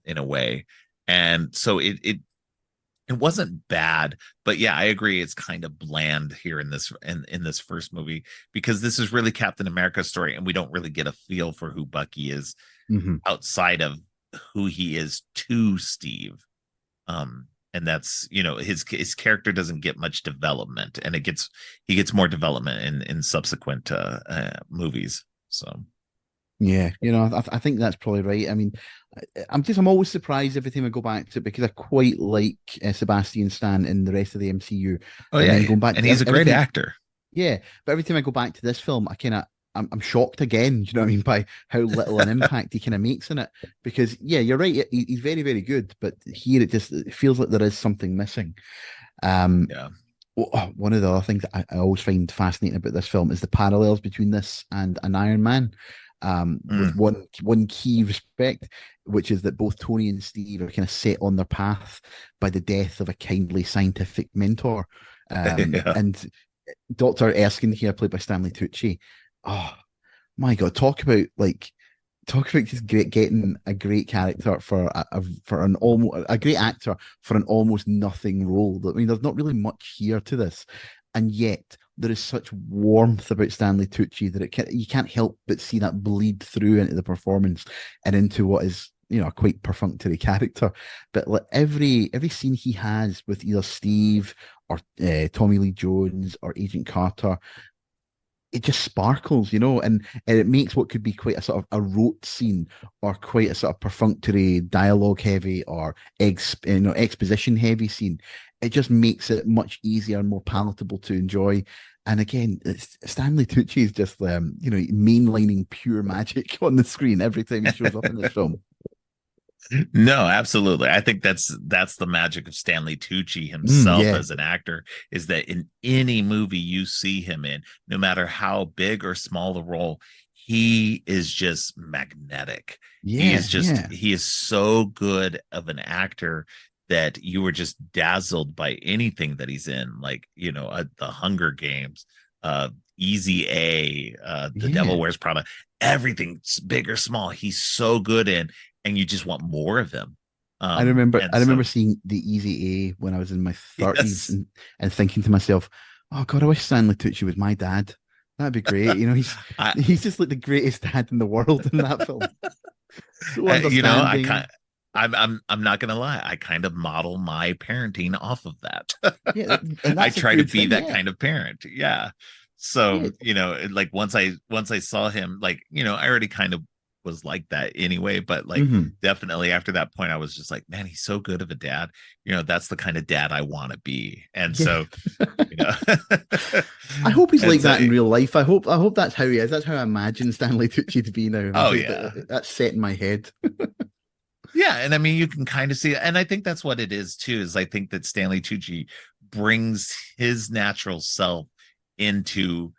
in a way. And so it wasn't bad, but yeah, I agree, it's kind of bland here in this first movie, because this is really Captain America's story, and we don't really get a feel for who Bucky is mhm. outside of who he is to Steve. And that's, his character doesn't get much development, and he gets more development in subsequent movies. So Yeah, I think that's probably right. I mean, I'm always surprised every time I go back to it, because I quite like Sebastian Stan in the rest of the MCU, oh and then yeah, going back and to he's a great everything. actor. Yeah, but every time I go back to this film, I'm shocked again. You know what I mean, by how little an impact he kind of makes in it. Because yeah, you're right. He's very very good, but here it feels like there is something missing. Um, Yeah. One of the other things that I always find fascinating about this film is the parallels between this and an Iron Man, with Mm. one key respect, which is that both Tony and Steve are kind of set on their path by the death of a kindly scientific mentor. Yeah. And Dr. Erskine here, played by Stanley Tucci. Oh my God, talk about just getting a great character for an almost a great actor for an almost nothing role. I mean, there's not really much here to this, and yet there is such warmth about Stanley Tucci that you can't help but see that bleed through into the performance and into what is a quite perfunctory character. But like every scene he has with either Steve or Tommy Lee Jones or Agent Carter, it just sparkles, and it makes what could be quite a sort of a rote scene or quite a sort of perfunctory dialogue heavy or exposition heavy scene. It just makes it much easier and more palatable to enjoy. And again, Stanley Tucci is just mainlining pure magic on the screen every time he shows up in this film. No, absolutely. I think that's the magic of Stanley Tucci himself Yeah, as an actor, is that in any movie you see him in, no matter how big or small the role, he is just magnetic. yeah, yeah, He is so good of an actor that you were just dazzled by anything that he's in, like, The Hunger Games, Easy A, The Devil yeah. Wears Prada, everything big or small, he's so good in, and you just want more of him. And I remember so seeing the Easy A when I was in my 30s, yes, and thinking to myself, oh God, I wish Stanley Tucci was my dad. That'd be great. I, He's just like the greatest dad in the world in that film. So I understanding. kind, I'm not gonna lie, I kind of model my parenting off of that. Yeah, and I that's a try to good be thing. that Yeah. kind of parent. Yeah. Yeah. So, like once I saw him, like, I already kind of was like that anyway, but like Hmm. definitely after that point, I was just like, man, he's so good of a dad. That's the kind of dad I want to be. And Yeah. so, you know, I hope he's and like so, that in real life. I hope that's how he is. That's how I imagine Stanley Tucci to be now. oh yeah. That's set in my head. Yeah, and I mean, you can kind of see it, and I think that's what it is too. Is I think that Stanley Tucci brings his natural self into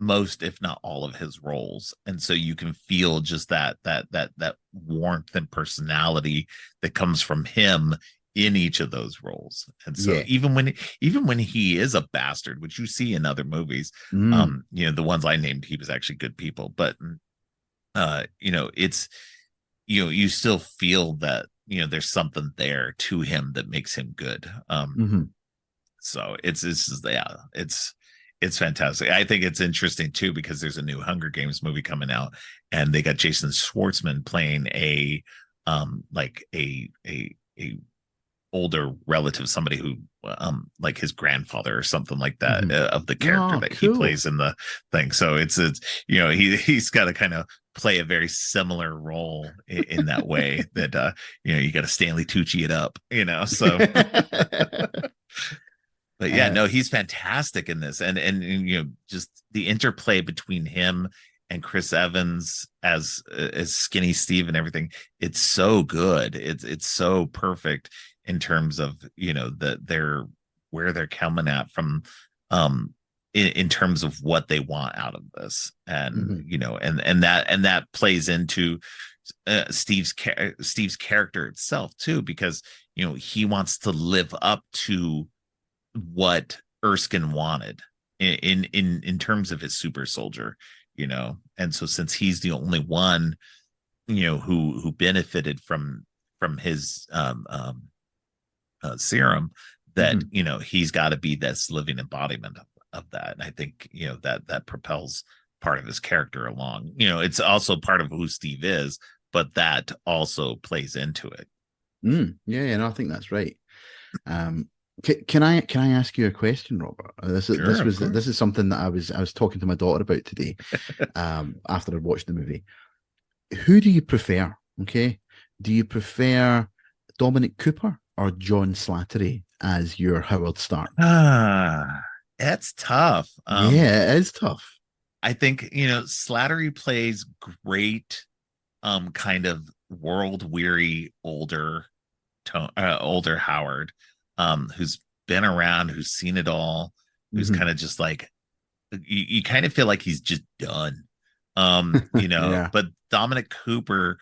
most, if not all, of his roles, and so you can feel just that warmth and personality that comes from him in each of those roles. And so Yeah. even when he is a bastard, which you see in other movies, Mm. the ones I named, he was actually good people, but it's you still feel that there's something there to him that makes him good. Hmm. So yeah, it's fantastic. I think it's interesting too, because there's a new Hunger Games movie coming out, and they got Jason Schwartzman playing a like a older relative, somebody who like his grandfather or something like that, Hmm. of the character Oh, that he cool. plays in the thing. So it's he's got to kind of play a very similar role in that way, that you got to Stanley Tucci it up, so But yeah, no, he's fantastic in this, and just the interplay between him and Chris Evans as Skinny Steve and everything. It's so good. It's so perfect in terms of they're where they're coming at from, in terms of what they want out of this, and Mhm. and that plays into Steve's character itself too, because he wants to live up to what Erskine wanted in terms of his super soldier, and so since he's the only one who benefited from his serum, that Mhm. he's got to be this living embodiment of that. And I think that propels part of his character along. It's also part of who Steve is, but that also plays into it. Yeah, yeah, no, I think that's right. Um, can I ask you a question, Robert? Sure, of This course. is something that I was talking to my daughter about today. After I watched the movie, who do you prefer? Okay, do you prefer Dominic Cooper or John Slattery as your Howard Stark? That's tough. Yeah, it is tough. I think Slattery plays great, kind of world weary older Howard, who's been around, who's seen it all, who's Mhm. kind of just like, you kind of feel like he's just done. Yeah. But Dominic Cooper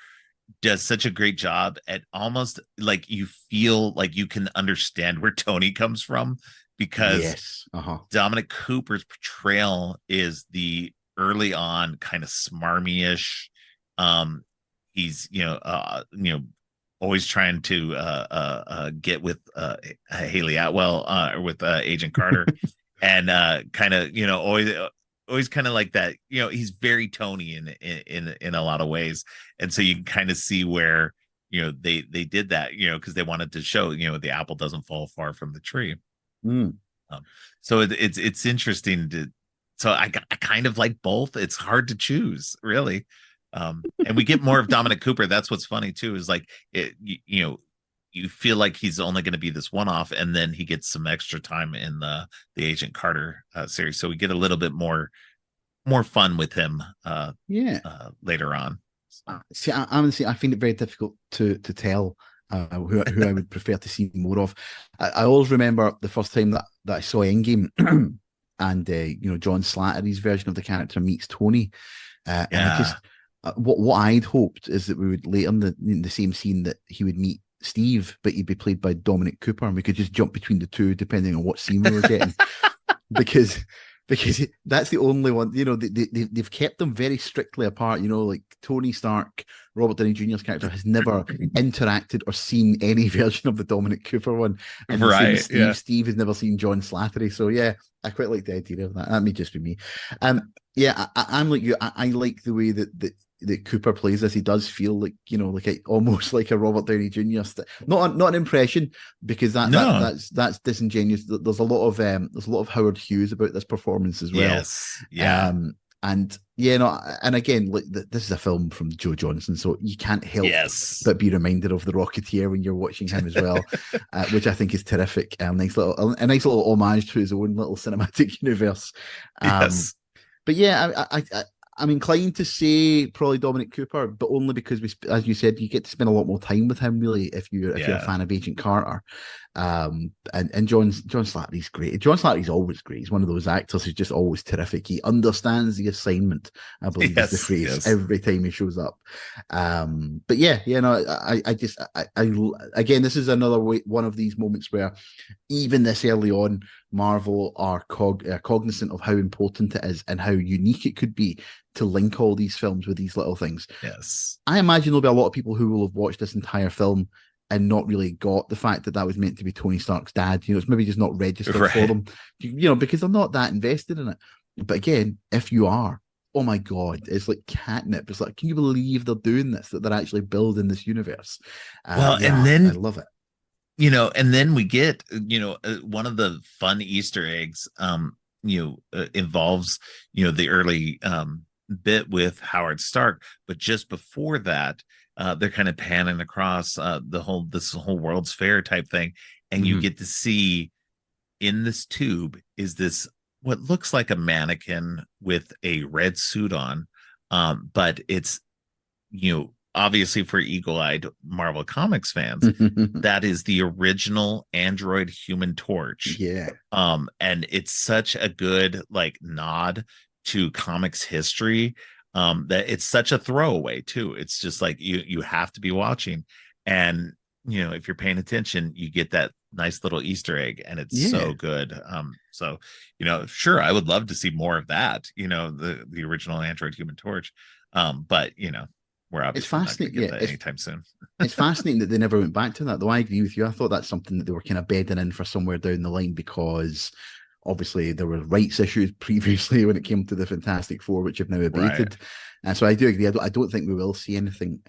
does such a great job at almost like you feel like you can understand where Tony comes from, because Yes. Uh-huh. Dominic Cooper's portrayal is the early on kind of smarmy-ish. He's always trying to get with Haley Atwell, or with Agent Carter, and kind of always kind of like that. He's very Tony in a lot of ways, and so you can kind of see where they did that, because they wanted to show the apple doesn't fall far from the tree. Mm. Um, so it's interesting to. So I kind of like both. It's hard to choose, really. And we get more of Dominic Cooper. That's what's funny too. Is like you feel like he's only going to be this one off, and then he gets some extra time in the Agent Carter series. So we get a little bit more fun with him Yeah. later on. So, See, honestly, I find it very difficult to tell who I would prefer to see more of. I always remember the first time that I saw Endgame, and John Slattery's version of the character meets Tony, and I yeah, just what I'd hoped is that we would later in the same scene that he would meet Steve, but he'd be played by Dominic Cooper, and we could just jump between the two depending on what scene we were getting, because that's the only one. They've kept them very strictly apart. Like Tony Stark, Robert Downey Jr.'s character has never interacted or seen any version of the Dominic Cooper one, and the same as right. Steve. Yeah. Steve has never seen John Slattery. So yeah, I quite like the idea of that. That may just be me. Yeah, I'm like you. I like the way that Cooper plays this. He does feel like almost like a Robert Downey Jr. Not an impression, because No. that's disingenuous. There's a lot of Howard Hughes about this performance as well. Yes. Yeah. Um, and yeah, no, and again, like this is a film from Joe Johnson, so you can't help Yes. but be reminded of the Rocketeer when you're watching him as well, which I think is terrific. A nice little homage to his own little cinematic universe. Um, Yes. but yeah, I'm inclined to say probably Dominic Cooper, but only because as you said, you get to spend a lot more time with him. Really, if you're a Yeah. fan of Agent Carter, and John Slattery's great. John Slattery's always great. He's one of those actors who's just always terrific. He understands the assignment, I believe is the Yes. phrase, Yes. every time he shows up. But yeah, no, I again, this is another one of these moments where even this early on, Marvel are cognizant of how important it is and how unique it could be to link all these films with these little things. Yes. I imagine there'll be a lot of people who will have watched this entire film and not really got the fact that was meant to be Tony Stark's dad. It's maybe just not registered for Right. them, because they're not that invested in it. But again, if you are, oh my God, it's like catnip. It's like, can you believe they're doing this, that they're actually building this universe? Well, and Yeah, I then love it. and then we get one of the fun Easter eggs involves the early bit with Howard Stark, but just before that, they're kind of panning across this whole World's Fair type thing, and you Mhm. get to see in this tube is this what looks like a mannequin with a red suit on, but it's, obviously for eagle-eyed Marvel Comics fans, that is the original android Human Torch. Yeah. And it's such a good like nod to comics history, that it's such a throwaway too. It's just like you have to be watching, and if you're paying attention, you get that nice little Easter egg, and it's Yeah. so good. So sure, I would love to see more of that. The original android Human Torch, but we're It's obviously not going to fascinating. get Yeah, that anytime soon. it's fascinating that they never went back to that, though. I agree with you. I thought that's something that they were kind of bedding in for somewhere down the line, because obviously there were rights issues previously when it came to the Fantastic Four, which have now Right. abated. And so I do agree. I don't think we will see anything,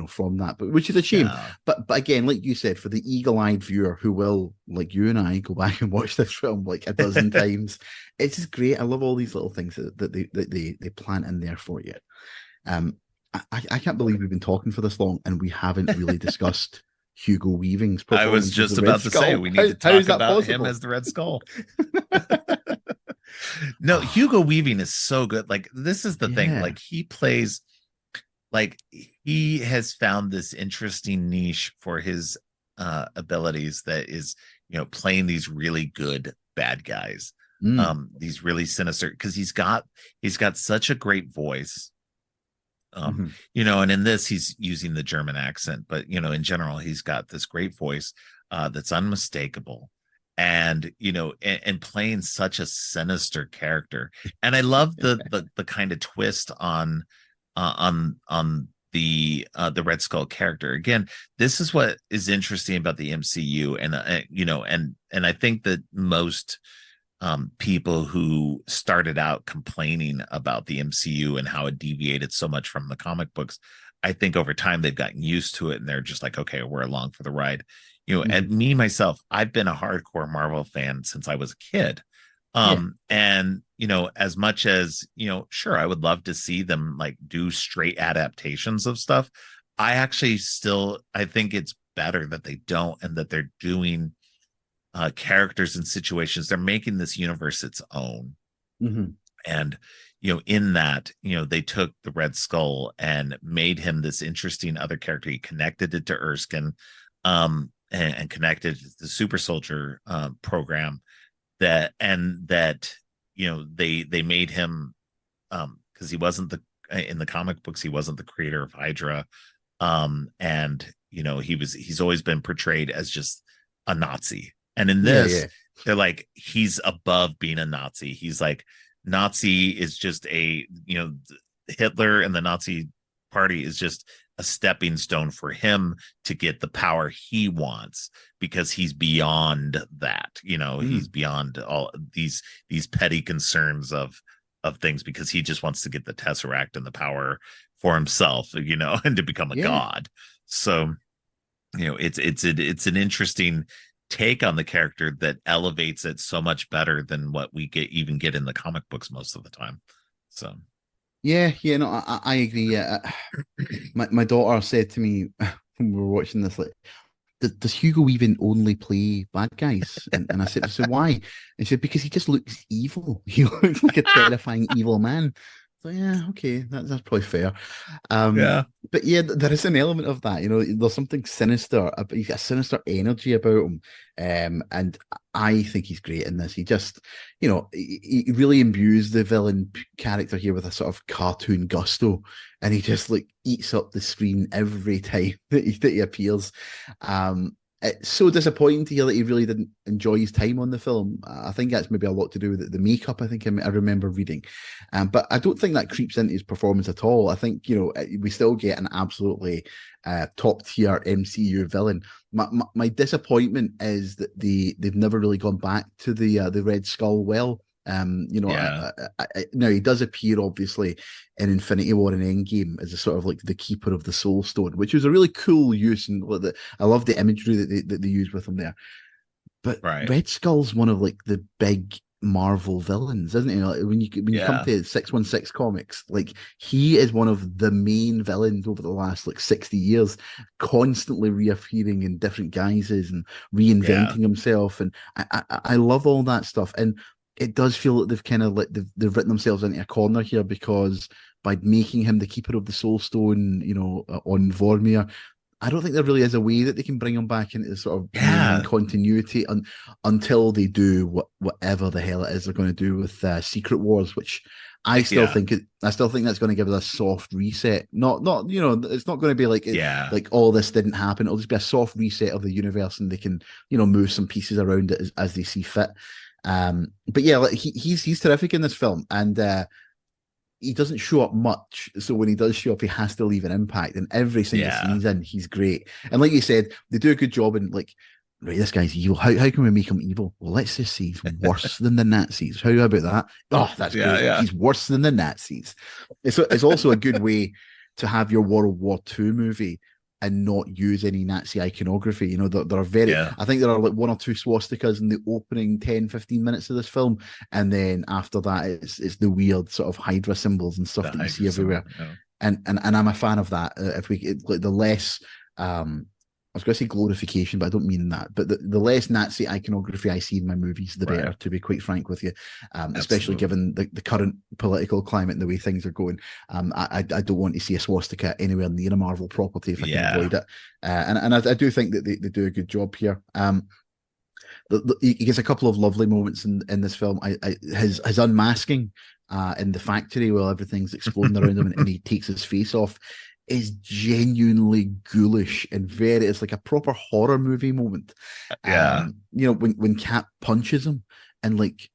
from that, but which is a shame. Yeah. But again, like you said, for the eagle-eyed viewer who will, like you and I, go back and watch this film like a dozen times, it's just great. I love all these little things that they plant in there for you. I can't believe we've been talking for this long and we haven't really discussed Hugo Weaving's I performance. was just as the about Red to Skull. say we need to talk about possible? him as the Red Skull. No, Hugo Weaving is so good. Like, this is the thing. Yeah. Like, he plays, like, he has found this interesting niche for his abilities, that is, playing these really good bad guys, these really sinister, because he's got such a great voice. And in this he's using the German accent, but in general he's got this great voice that's unmistakable, and and playing such a sinister character. And I love the kind of twist on the Red Skull character. Again, this is what is interesting about the MCU, and and I think that most people who started out complaining about the MCU and how it deviated so much from the comic books, I think over time they've gotten used to it, and they're just like, okay, we're along for the ride. And me myself, I've been a hardcore Marvel fan since I was a kid. And as much as sure, I would love to see them like do straight adaptations of stuff, I think it's better that they don't, and that they're doing characters and situations. They're making this universe its own. And in that, they took the Red Skull and made him this interesting other character. He connected it to Erskine, and connected the super soldier program, that they made him, because he wasn't in the comic books, he wasn't the creator of Hydra, and he's always been portrayed as just a Nazi. And in this, they're like, he's above being a Nazi. He's like, Nazi is just Hitler and the Nazi party is just a stepping stone for him to get the power he wants, because he's beyond that. He's beyond all these petty concerns of things, because he just wants to get the Tesseract and the power for himself, and to become a god. So, it's an interesting take on the character that elevates it so much better than what we get in the comic books most of the time. So no, I agree. My daughter said to me when we were watching this, like, does Hugo Weaving only play bad guys? And I said, so why? And she said, because he just looks evil. He looks like a terrifying evil man. So yeah, okay, that's probably fair. But yeah, there is an element of that. There's something sinister. He's got a sinister energy about him, and I think he's great in this. He just, he really imbues the villain character here with a sort of cartoon gusto, and he just like eats up the screen every time that he appears. It's so disappointing to hear that he really didn't enjoy his time on the film. I think that's maybe a lot to do with the makeup. I think I remember reading, but I don't think that creeps into his performance at all. I think we still get an absolutely top tier MCU villain. My disappointment is that they've never really gone back to the Red Skull well. Now he does appear obviously in Infinity War and Endgame as a sort of like the keeper of the Soul Stone, which was a really cool use, and I love the imagery that they use with him there. But Red Skull's one of like the big Marvel villains, isn't he? Like, when you come Yeah. to 616 comics, like he is one of the main villains over the last like 60 years, constantly reappearing in different guises and Yeah. reinventing himself. And I love all that stuff. And it does feel that they've kind of like they've written themselves into a corner here because by making him the keeper of the Soul Stone, on Vormir, I don't think there really is a way that they can bring him back into the sort of main Yeah. continuity until they do whatever the hell it is they're going to do with Secret Wars, which Yeah. I still think that's going to give us a soft reset. Not it's not going to be like Yeah. like all this didn't happen. It'll just be a soft reset of the universe, and they can move some pieces around it as they see fit. But yeah, like he's terrific in this film, and he doesn't show up much. So when he does show up, he has to leave an impact. And every single scene Yeah. he's in, he's great. And like you said, they do a good job in like, right, this guy's evil. How can we make him evil? Well, let's just say he's worse than the Nazis. How about that? Oh, that's Yeah. great. Yeah. He's worse than the Nazis. It's also a good way to have your World War II movie and not use any Nazi iconography. There are Yeah. I think there are like one or two swastikas in the opening 10-15 minutes of this film. And then after that, it's the weird sort of Hydra symbols and stuff The that you see Hydra everywhere. symbol. Yeah. And I'm a fan of that. Like the less, I was going to say glorification, but I don't mean that. But the less Nazi iconography I see in my movies, the Right. better, to be quite frank with you. Especially Absolutely. given the current political climate and the way things are going. I don't want to see a swastika anywhere near a Marvel property if I can Yeah. avoid it. And I do think that they do a good job here. He gets a couple of lovely moments in this film. His unmasking in the factory while everything's exploding around him, and he takes his face off is genuinely ghoulish and it's like a proper horror movie moment. Yeah. When Cap punches him and like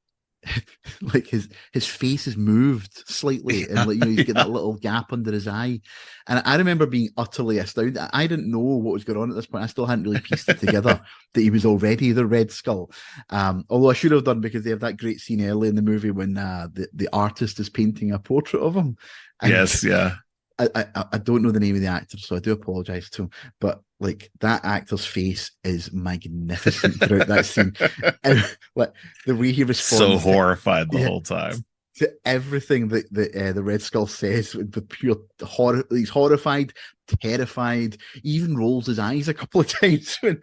like his face is moved slightly and like he's got Yeah. that little gap under his eye. And I remember being utterly astounded. I didn't know what was going on at this point. I still hadn't really pieced it together that he was already the Red Skull. Although I should have done, because they have that great scene early in the movie when the artist is painting a portrait of him. And Yes. Yeah. I don't know the name of the actor, so I do apologize to him. But like that actor's face is magnificent throughout that scene. And, like the way he So responds horrified the whole time. to everything that the Red Skull says with the pure horror. He's horrified, terrified. He even rolls his eyes a couple of times when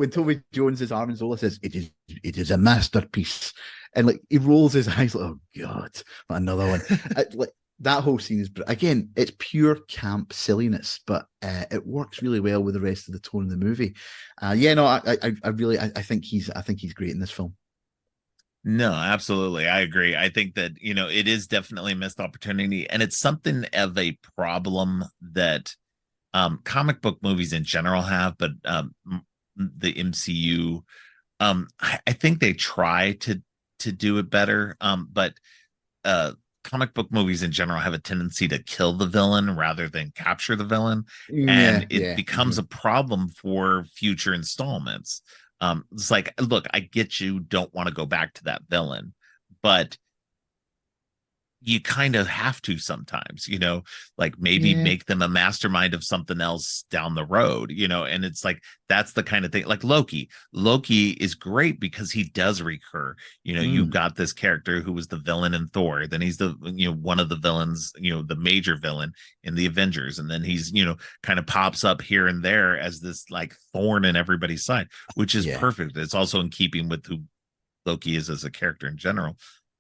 Toby Jones's Armin Zola says it is a masterpiece, and like he rolls his eyes like, oh god, another one. Like that whole scene is, again, it's pure camp silliness, but it works really well with the rest of the tone of the movie. Yeah, no, I really, I think he's great in this film. No, absolutely. I agree. I think that, it is definitely a missed opportunity, and it's something of a problem that comic book movies in general have, but the MCU, I think they try to do it better. But comic book movies in general have a tendency to kill the villain rather than capture the villain, Yeah, and it yeah. becomes a problem for future installments. It's like, look, I get you don't want to go back to that villain, but you kind of have to sometimes, like maybe Yeah. make them a mastermind of something else down the road, and it's like that's the kind of thing. Like Loki is great because he does recur. You've Mm. got this character who was the villain in Thor, then he's the one of the villains, the major villain in the Avengers, and then he's kind of pops up here and there as this like thorn in everybody's side, which is Yeah. perfect. It's also in keeping with who Loki is as a character in general.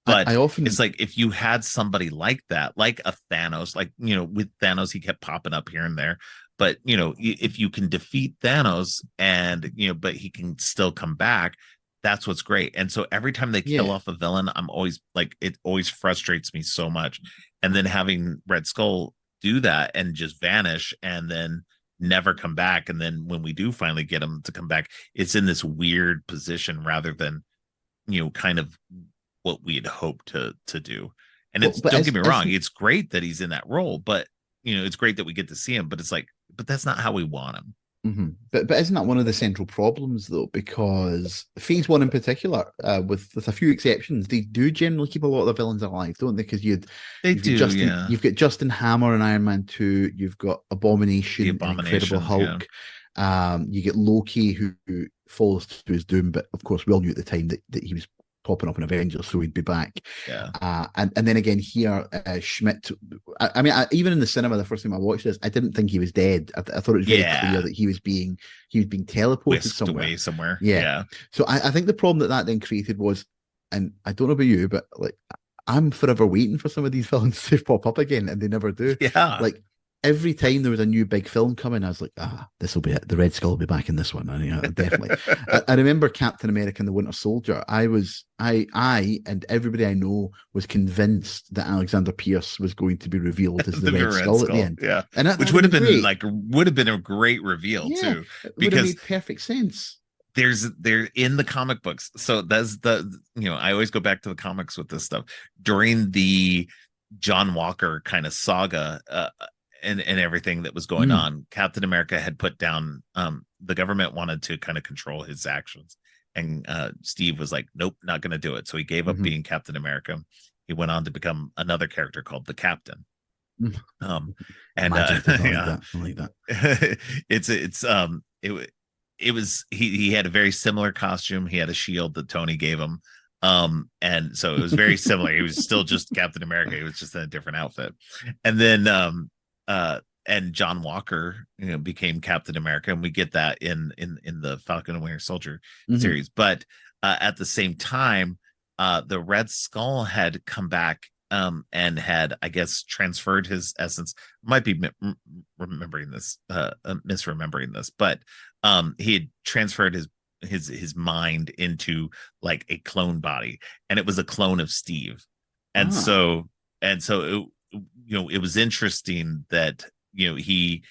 I But it's often, like if you had somebody like that, like a Thanos, like, with Thanos, he kept popping up here and there. But, if you can defeat Thanos and, but he can still come back, that's what's great. And so every time they kill yeah. off a villain, I'm always like, it always frustrates me so much. And then having Red Skull do that and just vanish and then never come back. And then when we do finally get him to come back, it's in this weird position rather than, kind of what we had hoped to do. And Well, it's, but don't get me wrong, it's great that he's in that role, but it's great that we get to see him, but it's like, but that's not how we want him. But isn't that one of the central problems though? Because Phase One in particular, with a few exceptions, they do generally keep a lot of the villains alive, don't they? Because They you've got do, yeah. Justin Hammer in Iron Man 2, you've got The Abomination in Incredible Abominations, yeah. Hulk, you get Loki who falls to his doom, but of course we all knew at the time that he was popping up in Avengers, so he'd be back. Yeah. And then again here, Schmidt. I mean, even in the cinema, the first time I watched this, I didn't think he was dead. I thought it was very clear Yeah. that he was being teleported Whisked somewhere. away somewhere. Yeah. Yeah. So I think the problem that then created was, and I don't know about you, but like I'm forever waiting for some of these villains to pop up again, and they never do. Yeah. Like every time there was a new big film coming, I was like, this will be it. The Red Skull will be back in this one. And, definitely. I remember Captain America and the Winter Soldier. I and everybody I know was convinced that Alexander Pierce was going to be revealed as the Red Skull at the end. Yeah. And Which would have been great. like would have been a great reveal too. It would have made perfect sense. They're in the comic books. So that's I always go back to the comics with this stuff. During the John Walker kind of saga, and everything that was going on, Captain America had put down, the government wanted to kind of control his actions, and Steve was like, nope, not going to do it. So he gave up being Captain America. He went on to become another character called the Captain. And I like that. It was he had a very similar costume. He had a shield that Tony gave him. And so it was very similar. He was still just Captain America. He was just in a different outfit. And then and John Walker, became Captain America, and we get that in the Falcon and Winter Soldier series. But at the same time, the Red Skull had come back, and had, I guess, transferred his essence. Might be misremembering this, but he had transferred his mind into like a clone body, and it was a clone of Steve. And so it was interesting that he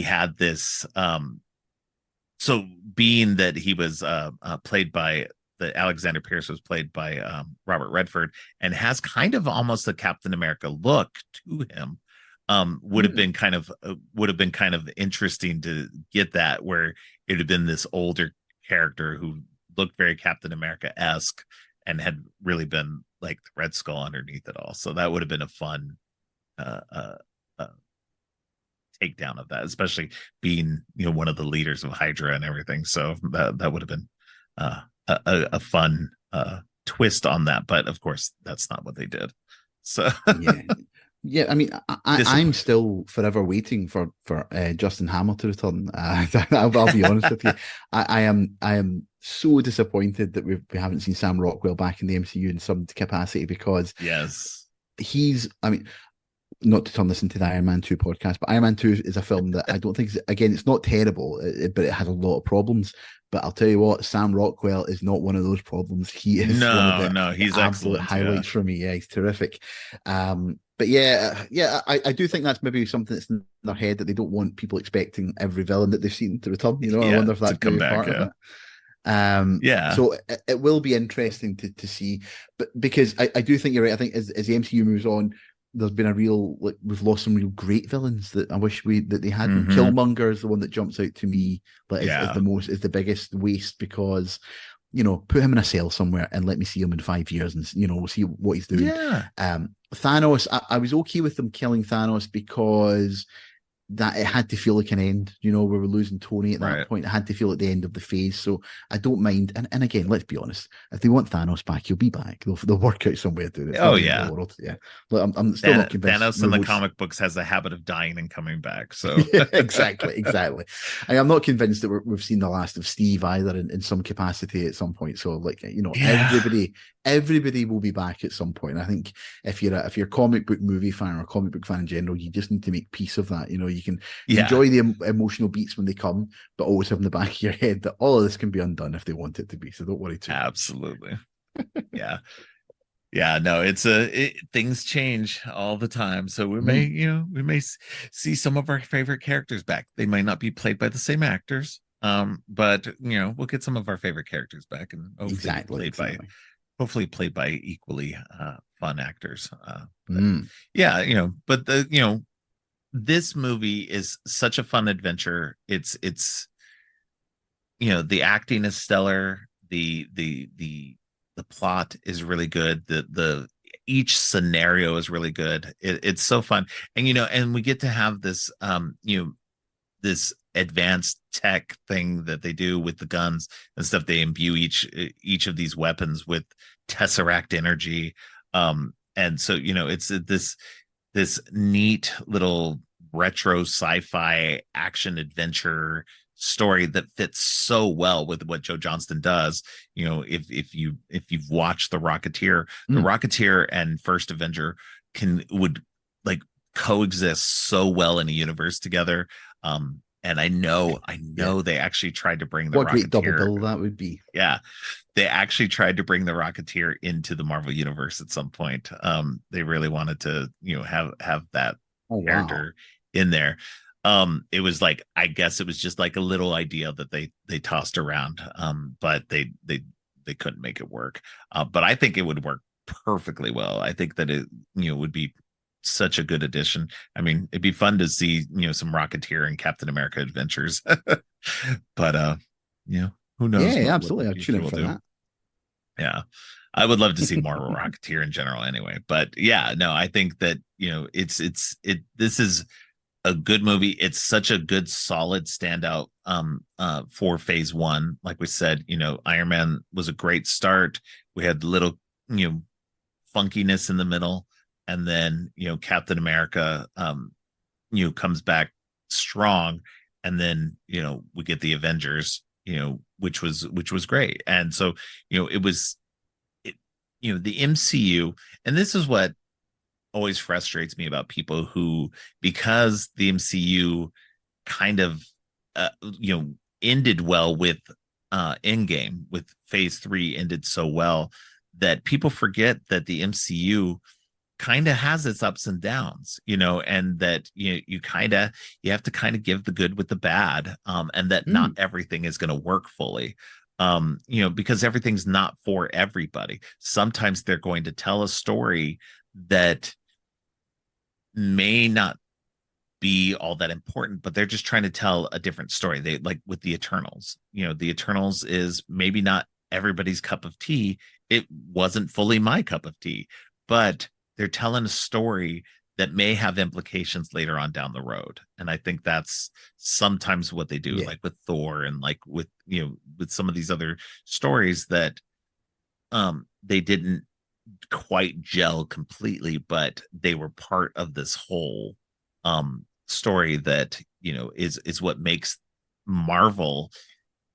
had this, so being that he was played by Alexander Pierce was played by Robert Redford, and has kind of almost a Captain America look to him. Would have been kind of interesting to get that, where it had been this older character who looked very Captain America-esque and had really been like the Red Skull underneath it all. So that would have been a fun takedown of that, especially being one of the leaders of Hydra and everything. So that would have been a fun twist on that. But of course, that's not what they did. So yeah. I mean, I'm still forever waiting for Justin Hammer to return. I'll be honest with you. I am so disappointed that we haven't seen Sam Rockwell back in the MCU in some capacity, because I mean, not to turn this into the Iron Man 2 podcast, but Iron Man 2 is a film that I don't think, again, it's not terrible, but it has a lot of problems. But I'll tell you what, Sam Rockwell is not one of those problems. He is one of the he's absolute highlights for me. Yeah, he's terrific. But I do think that's maybe something that's in their head, that they don't want people expecting every villain that they've seen to return. I wonder if that's come part back. of it. So it will be interesting to see, but because I do think you're right. I think as the MCU moves on, there's been a real, like, we've lost some real great villains that I wish that they had. Killmonger is the one that jumps out to me, but is the biggest waste, because put him in a cell somewhere and let me see him in 5 years, and we'll see what he's doing. Thanos, I was okay with them killing Thanos, because that it had to feel like an end. We were losing Tony at that point. It had to feel like the end of the phase. So I don't mind. And again, let's be honest. If they want Thanos back, he'll be back. They'll work out some way to do it. Yeah. Look, I'm still not convinced. Thanos in the comic books has a habit of dying and coming back. So exactly. I'm not convinced that we've seen the last of Steve either in some capacity at some point. So everybody will be back at some point. I think if you're a comic book movie fan, or a comic book fan in general, you just need to make peace of that. You can enjoy the emotional beats when they come, but always have in the back of your head that all of this can be undone if they want it to be. So don't worry too much. Absolutely. No, things change all the time. So we may see some of our favorite characters back. They might not be played by the same actors, but we'll get some of our favorite characters back, and hopefully played by equally fun actors. This movie is such a fun adventure. It's the acting is stellar. The plot is really good. The each scenario is really good. It's so fun, and and we get to have this this advanced tech thing that they do with the guns and stuff. They imbue each of these weapons with tesseract energy. And so, it's this neat little retro sci-fi action adventure story that fits so well with what Joe Johnston does. If you've watched The Rocketeer and First Avenger would like coexist so well in a universe together. And I know they actually tried to bring the What a great double Rocketeer. bill that would be. Yeah, they actually tried to bring the Rocketeer into the Marvel universe at some point. They really wanted to, have that character in there. It was like, I guess it was just like a little idea that they tossed around. But they couldn't make it work. But I think it would work perfectly well. I think that it, would be such a good addition. I mean, it'd be fun to see, some Rocketeer and Captain America adventures. But who knows? Yeah, absolutely. I'd tune in for that. Yeah. I would love to see more of a Rocketeer in general anyway. But yeah, no, I think that, this is a good movie. It's such a good, solid standout for phase one. Like we said, Iron Man was a great start. We had little, funkiness in the middle. And then, Captain America, comes back strong. And then, we get the Avengers, which was great. And so, the MCU, and this is what always frustrates me about people who, because the MCU kind of, ended well with Endgame, with phase three ended so well, that people forget that the MCU kind of has its ups and downs, and that you have to kind of give the good with the bad, and that not everything is going to work fully, because everything's not for everybody. Sometimes they're going to tell a story that may not be all that important, but they're just trying to tell a different story. They, like with the Eternals, the Eternals is maybe not everybody's cup of tea. It wasn't fully my cup of tea, but they're telling a story that may have implications later on down the road. And I think that's sometimes what they do, like with Thor and like with some of these other stories that they didn't quite gel completely, but they were part of this whole story that is what makes Marvel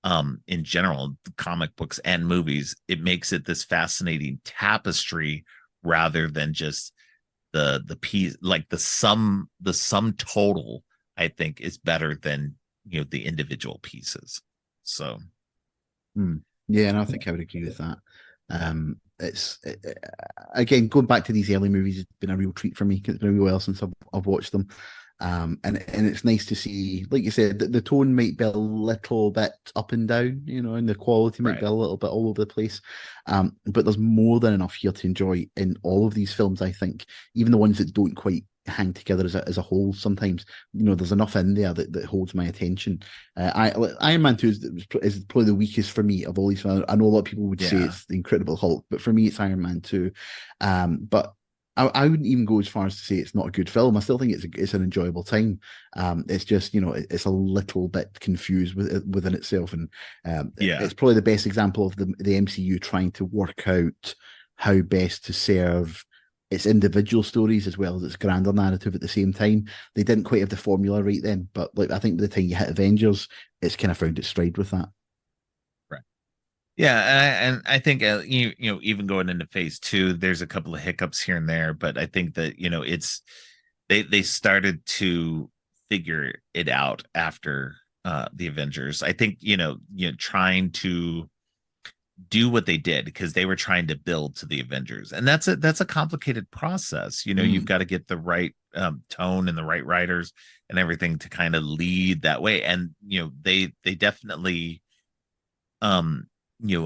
in general, comic books and movies. It makes it this fascinating tapestry rather than just the piece, like the sum total. I think is better than the individual pieces. So yeah, and I think I would agree with that. Again, going back to these early movies, it's been a real treat for me. It's been a real while since I've watched them. And it's nice to see, like you said, the tone might be a little bit up and down, and the quality might be a little bit all over the place. But there's more than enough here to enjoy in all of these films, I think, even the ones that don't quite hang together as a whole. Sometimes, there's enough in there that holds my attention. Iron Man 2 is probably the weakest for me of all these films. I know a lot of people would say it's the Incredible Hulk, but for me, it's Iron Man 2. But I wouldn't even go as far as to say it's not a good film. I still think it's an enjoyable time. It's just, it's a little bit confused within itself. And it's probably the best example of the MCU trying to work out how best to serve its individual stories as well as its grander narrative at the same time. They didn't quite have the formula right then, but I think by the time you hit Avengers, it's kind of found its stride with that. Yeah, and I think even going into phase two, there's a couple of hiccups here and there, but I think that it's they started to figure it out after the Avengers. I think trying to do what they did because they were trying to build to the Avengers, and that's a complicated process. You've got to get the right tone and the right writers and everything to kind of lead that way, and they definitely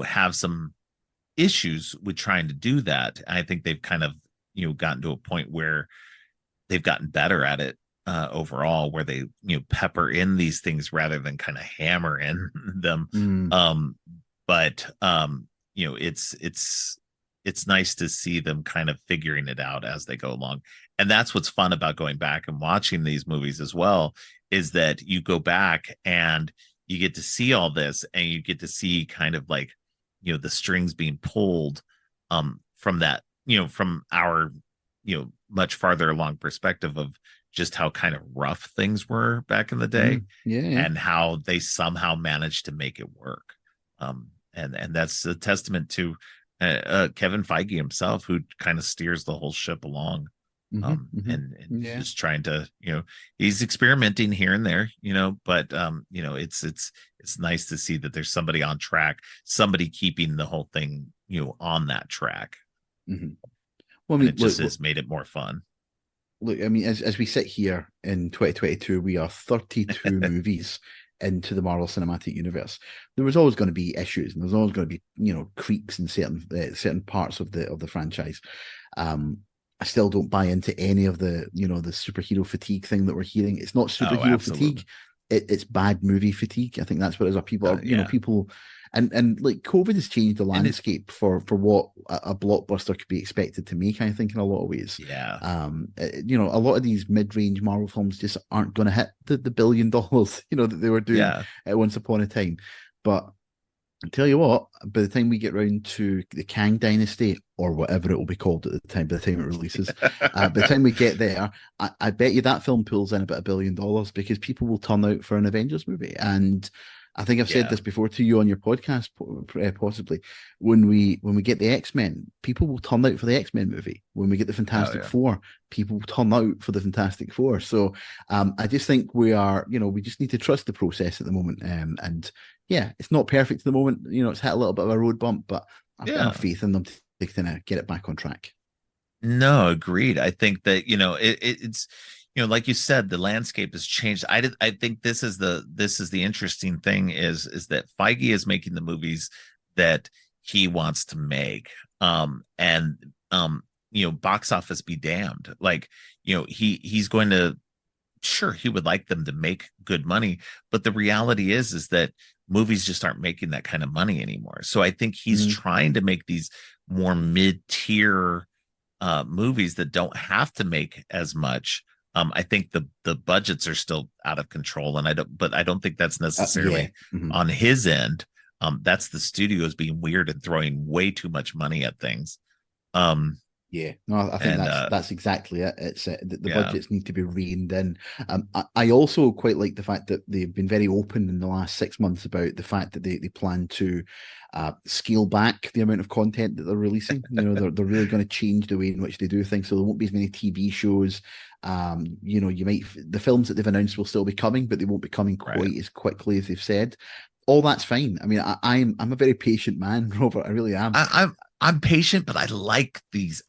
have some issues with trying to do that. I think they've kind of gotten to a point where they've gotten better at it overall, where they pepper in these things rather than kind of hammer in them. But it's it's nice to see them kind of figuring it out as they go along. And that's what's fun about going back and watching these movies as well, is that you go back and you get to see all this, and you get to see kind of like, the strings being pulled from that, from our, much farther along perspective of just how kind of rough things were back in the day, Yeah. and how they somehow managed to make it work. And that's a testament to Kevin Feige himself, who kind of steers the whole ship along. And Yeah. just trying to, he's experimenting here and there, but it's nice to see that there's somebody on track, somebody keeping the whole thing, on that track. Well, I And mean, it just has made it more fun. look, I mean, as we sit here in 2022, we are 32 movies into the Marvel Cinematic Universe. There was always going to be issues, and there's always going to be, creaks in certain parts of the franchise. I still don't buy into any of the the superhero fatigue thing that we're hearing. It's not superhero fatigue; it's bad movie fatigue. I think that's what it is. People are, people, and like COVID has changed the landscape for what a blockbuster could be expected to make. I think in a lot of ways. Yeah. A lot of these mid-range Marvel films just aren't going to hit the $1 billion, that they were doing at once upon a time. But I tell you what, by the time we get round to the Kang Dynasty, or whatever it will be called at the time, by the time it releases, by the time we get there, I bet you that film pulls in about $1 billion, because people will turn out for an Avengers movie. And I think I've said this before to you on your podcast, possibly. When we get the X-Men, people will turn out for the X-Men movie. When we get the Fantastic Four, people will turn out for the Fantastic Four. So I just think we are, we just need to trust the process at the moment. And yeah, it's not perfect at the moment. It's hit a little bit of a road bump, but I've got enough faith in them to kind of get it back on track. No, agreed. I think that, it's, like you said, the landscape has changed. I think this is the interesting thing is that Feige is making the movies that he wants to make. And box office be damned. Like, he's going to, sure, he would like them to make good money, but the reality is that movies just aren't making that kind of money anymore. So I think he's trying to make these more mid-tier movies that don't have to make as much. I think the budgets are still out of control, and I don't think that's necessarily on his end. That's the studios being weird and throwing way too much money at things. No, I think that's exactly it. It's the budgets need to be reined in. I also quite like the fact that they've been very open in the last 6 months about the fact that they plan to scale back the amount of content that they're releasing. They're really going to change the way in which they do things. So there won't be as many TV shows. The films that they've announced will still be coming, but they won't be coming quite as quickly as they've said. All that's fine. I mean, I'm a very patient man, Robert. I really am. I'm patient, but I like these.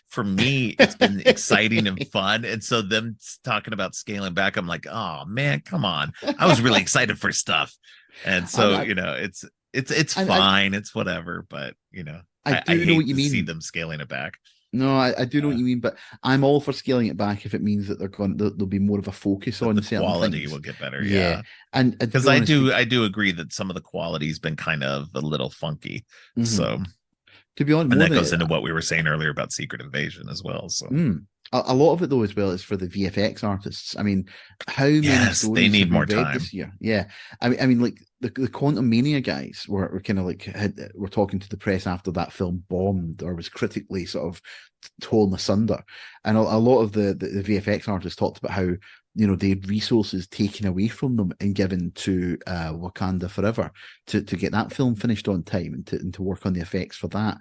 For me, it's been exciting and fun. And so them talking about scaling back, I'm like, oh man, come on. I was really excited for stuff. And so, it's fine. It's whatever, but I do know hate what you to mean. see them scaling it back. No, I do know what you mean, but I'm all for scaling it back if it means that there'll be more of a focus on the certain quality things. will get better. And because I do agree that some of the quality's been kind of a little funky. So to be honest, and that goes into what we were saying earlier about Secret Invasion as well. So a lot of it though as well is for the VFX artists. I mean, how many stories they need have we more read time this year? Yeah, I mean, like the Quantum Mania guys were kind of like were talking to the press after that film bombed or was critically sort of torn asunder, and a lot of the VFX artists talked about how they had resources taken away from them and given to Wakanda Forever to get that film finished on time and to work on the effects for that,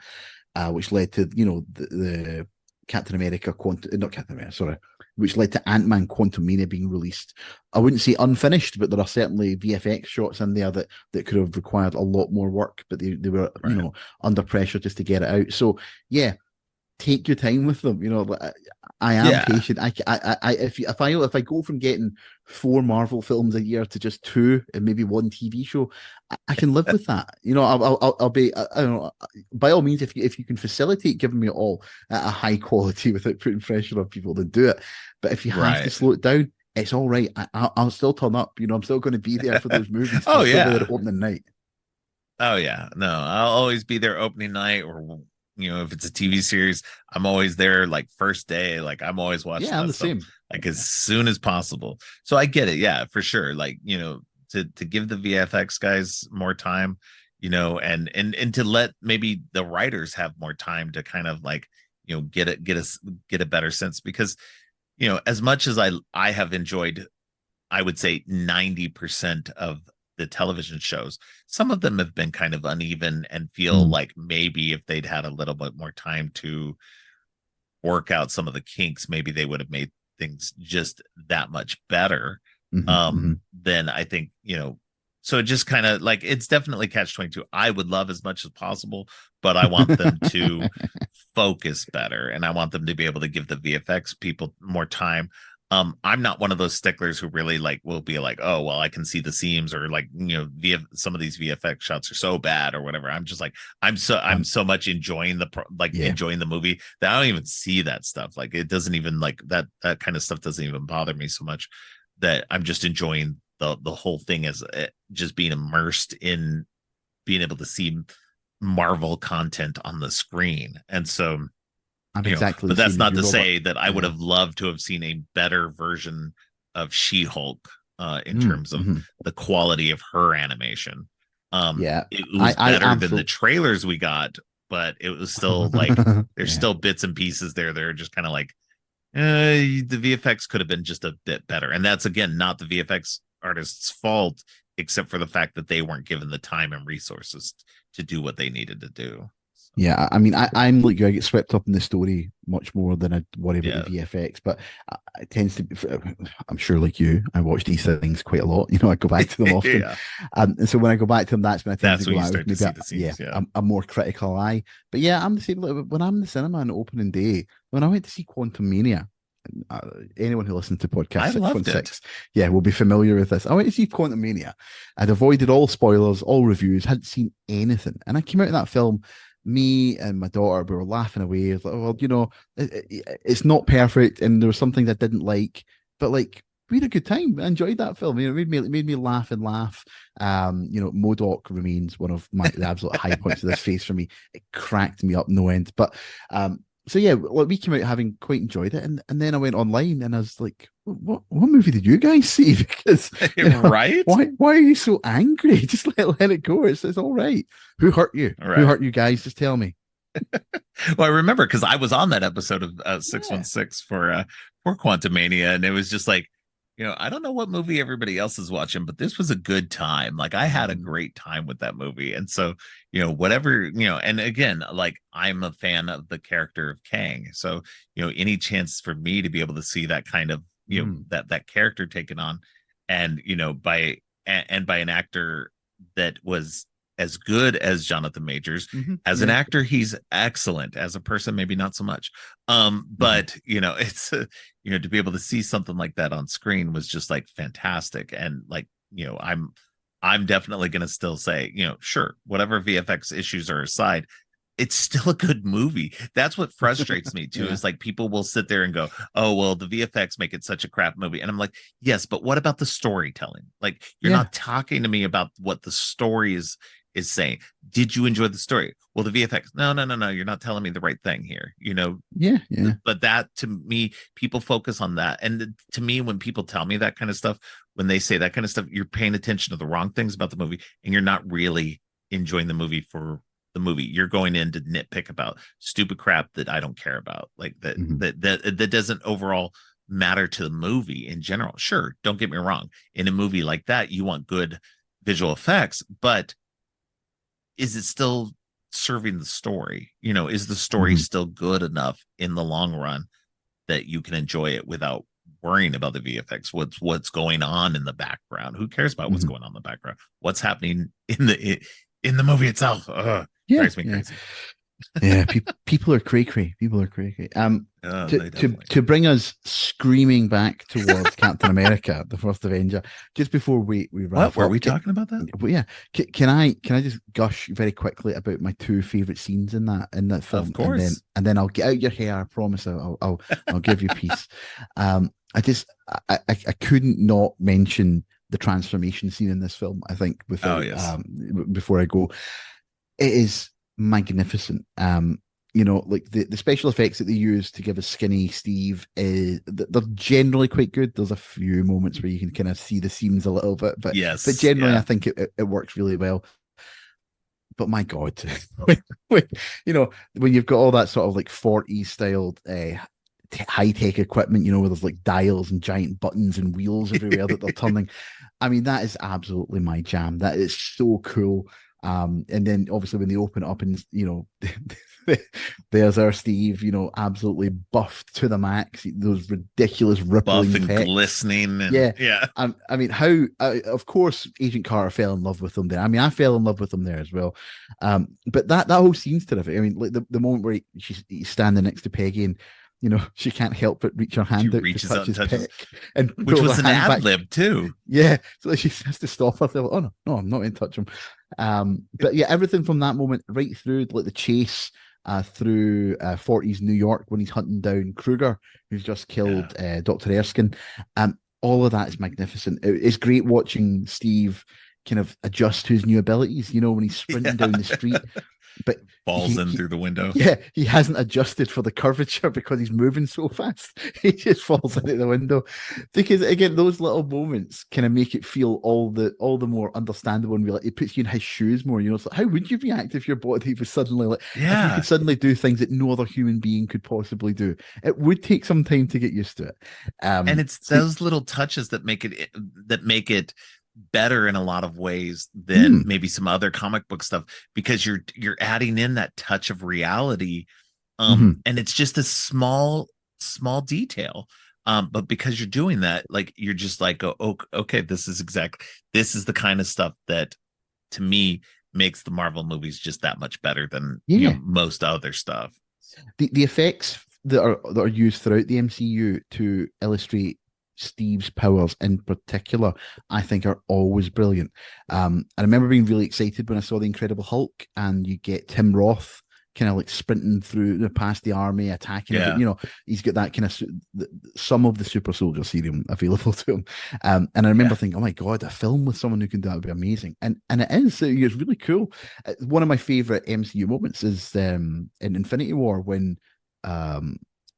which led to the Captain America not Captain America, sorry, which led to Ant-Man Quantumania being released. I wouldn't say unfinished, but there are certainly VFX shots in there that could have required a lot more work, but they were under pressure just to get it out. So yeah, take your time with them. I am patient. If I go from getting 4 Marvel films a year to just 2 and maybe 1 TV show, I can live with that. I'll be. I don't know. By all means, if you can facilitate giving me it all at a high quality without putting pressure on people, then do it. But if you have to slow it down, it's all right. I'll still turn up. I'm still going to be there for those movies. Still there opening night. Oh yeah, no, I'll always be there opening night or if it's a TV series, I'm always there like first day. Like I'm always watching Yeah, I'm that the stuff same. like as soon as possible. So I get it. Yeah, for sure. Like, to give the VFX guys more time, and to let maybe the writers have more time to kind of like, get a better sense because, as much as I have enjoyed, I would say 90% of the television shows. Some of them have been kind of uneven and feel Mm. like maybe if they'd had a little bit more time to work out some of the kinks, maybe they would have made things just that much better. Then I think, so it just kind of like it's definitely catch 22. I would love as much as possible, but I want them to focus better and I want them to be able to give the VFX people more time. I'm not one of those sticklers who really like will be like, oh well, I can see the seams or like, some of these VFX shots are so bad or whatever. I'm just like, I'm so much enjoying Yeah. enjoying the movie that I don't even see that stuff. Like it doesn't even like that kind of stuff doesn't even bother me so much, that I'm just enjoying the whole thing as just being immersed in being able to see Marvel content on the screen. And so, I'm exactly but the that's same as not you, to Robert. say that I would Yeah. have loved to have seen a better version of She-Hulk, in terms of Mm-hmm. the quality of her animation. Yeah. It I was I better than the absolutely. trailers we got, but it was still like there's Yeah. still bits and pieces there that are just kind of like, the VFX could have been just a bit better. And that's again not the VFX artist's fault, except for the fact that they weren't given the time and resources to do what they needed to do. So, Yeah, I mean, I'm like you. I get swept up in the story much more than I worry about the yeah. VFX. But it tends to be. I'm sure, like you, I watch these things quite a lot. You know, I go back to them often, Yeah. and so when I go back to them, that's when I tend to That's when go you out with start to maybe see the yeah, seams. Yeah. a more critical eye. But yeah, I'm the same. Like, when I'm in the cinema on opening day, when I went to see Quantum Mania, uh, anyone who listens to podcast I loved it. 616, yeah, will be familiar with this. I went to see Quantum Mania. I'd avoided all spoilers, all reviews, hadn't seen anything. And I came out of that film, me and my daughter, we were laughing away. It was like, well, it's not perfect. And there were some things I didn't like, but like, we had a good time. I enjoyed that film. It made me laugh and laugh. Modoc remains one of the absolute high points of this phase for me. It cracked me up no end. But so yeah, like we came out having quite enjoyed it, and then I went online and I was like, what movie did you guys see? Because Right. why are you so angry? Just let it go. It's all right. Who hurt you? All Who right. hurt you guys? Just tell me. Well, I remember because I was on that episode of Yeah. 616 for Quantum Mania, and it was just like, I don't know what movie everybody else is watching, but this was a good time. Like I had a Mhm. great time with that movie. And so, whatever, and again, like I'm a fan of the character of Kang. So, any chance for me to be able to see that kind of, Mm. that character taken on and, and by an actor that was as good as Jonathan Majors. As an Yeah. actor, he's excellent. As a person, maybe not so much. Hmm. But it's to be able to see something like that on screen was just like fantastic. And like, I'm definitely gonna still say, sure, whatever VFX issues are aside, it's still a good movie. That's what frustrates me too, Yeah. is like people will sit there and go, oh, well, the VFX make it such a crap movie. And I'm like, yes, but what about the storytelling? Like, you're Yeah. not talking to me about what the story is saying. Did you enjoy the story? Well, the VFX, no, no, no, no, you're not telling me the right thing here. Yeah. Yeah. But that to me, people focus on that. And to me, when people tell me that kind of stuff, when they say that kind of stuff, you're paying attention to the wrong things about the movie and you're not really enjoying the movie for the movie. You're going in to nitpick about stupid crap that I don't care about, like that Hmm. that doesn't overall matter to the movie in general. Sure, don't get me wrong. In a movie like that, you want good visual effects, but is it still serving the story? Is the story Hmm. still good enough in the long run that you can enjoy it without worrying about the VFX? What's going on in the background? Who cares about what's Hmm. going on in the background? What's happening in the movie itself? Ugh, Yeah. drives me Yeah. crazy. Yeah, people are cray cray. People are cray cray. To They to definitely to bring us screaming back towards Captain America, the First Avenger, just before we what wrap were up. we talking about that? Well, yeah, can I just gush very quickly about my two favorite scenes in that Of film, and then course. and then I'll get out your hair. I promise. I'll give you peace. I just I couldn't not mention the transformation scene in this film. I think Oh without yes. before I go, it is magnificent. like the special effects that they use to give a skinny Steve is they're generally quite good. There's a few moments where you can kind of see the seams a little bit, but Yes, generally I yeah. think it works really well. But my God, when you've got all that sort of like 40s styled high tech equipment, where there's like dials and giant buttons and wheels everywhere that they're turning. I mean, that is absolutely my jam. That is so cool. And then obviously when they open it up and there's our Steve, absolutely buffed to the max, those ridiculous Buff rippling and pecs. glistening, and Yeah. yeah. I mean, how, of course, Agent Carter fell in love with them there. I mean, I fell in love with them there as well. But that whole scene's terrific. I mean, like the moment where he's standing next to Peggy and, she can't help but reach her She hand out to reaches out touch and his touches, pec and which pulls her was an hand ad back. lib too. Yeah. So she has to stop herself. Oh, no, no, I'm not going to touch him. But yeah, everything from that moment right through like the chase through 40s New York when he's hunting down Kruger, who's just Yeah. killed Dr. Erskine. All of that is magnificent. It's great watching Steve kind of adjust to his new abilities, when he's sprinting down Yeah. the street. But Falls in he through the window. yeah, he hasn't adjusted for the curvature because he's moving so fast. He just falls out the window. Because again, those little moments kind of make it feel all the more understandable and real. It puts you in his shoes more. It's like, how would you react if your body was suddenly like if you Yeah. could suddenly do things that no other human being could possibly do? It would take some time to get used to it. And it's So those little touches that make it better in a lot of ways than mm, maybe some other comic book stuff, because you're adding in that touch of reality, mhm. and it's just a small detail, but because you're doing that, like, you're just like, oh, okay, this is the kind of stuff that, to me, makes the Marvel movies just that much better than Yeah. most other stuff. The effects that are used throughout the MCU to illustrate Steve's powers in particular, I think are always brilliant. I remember being really excited when I saw the Incredible Hulk, and you get Tim Roth kind of like sprinting through past the army, attacking everything. Yeah, He's got that kind of some of the super soldier serum available to him. And I remember yeah, thinking, oh my God, a film with someone who can do that would be amazing. And it is. It's really cool. One of my favorite MCU moments is in Infinity War when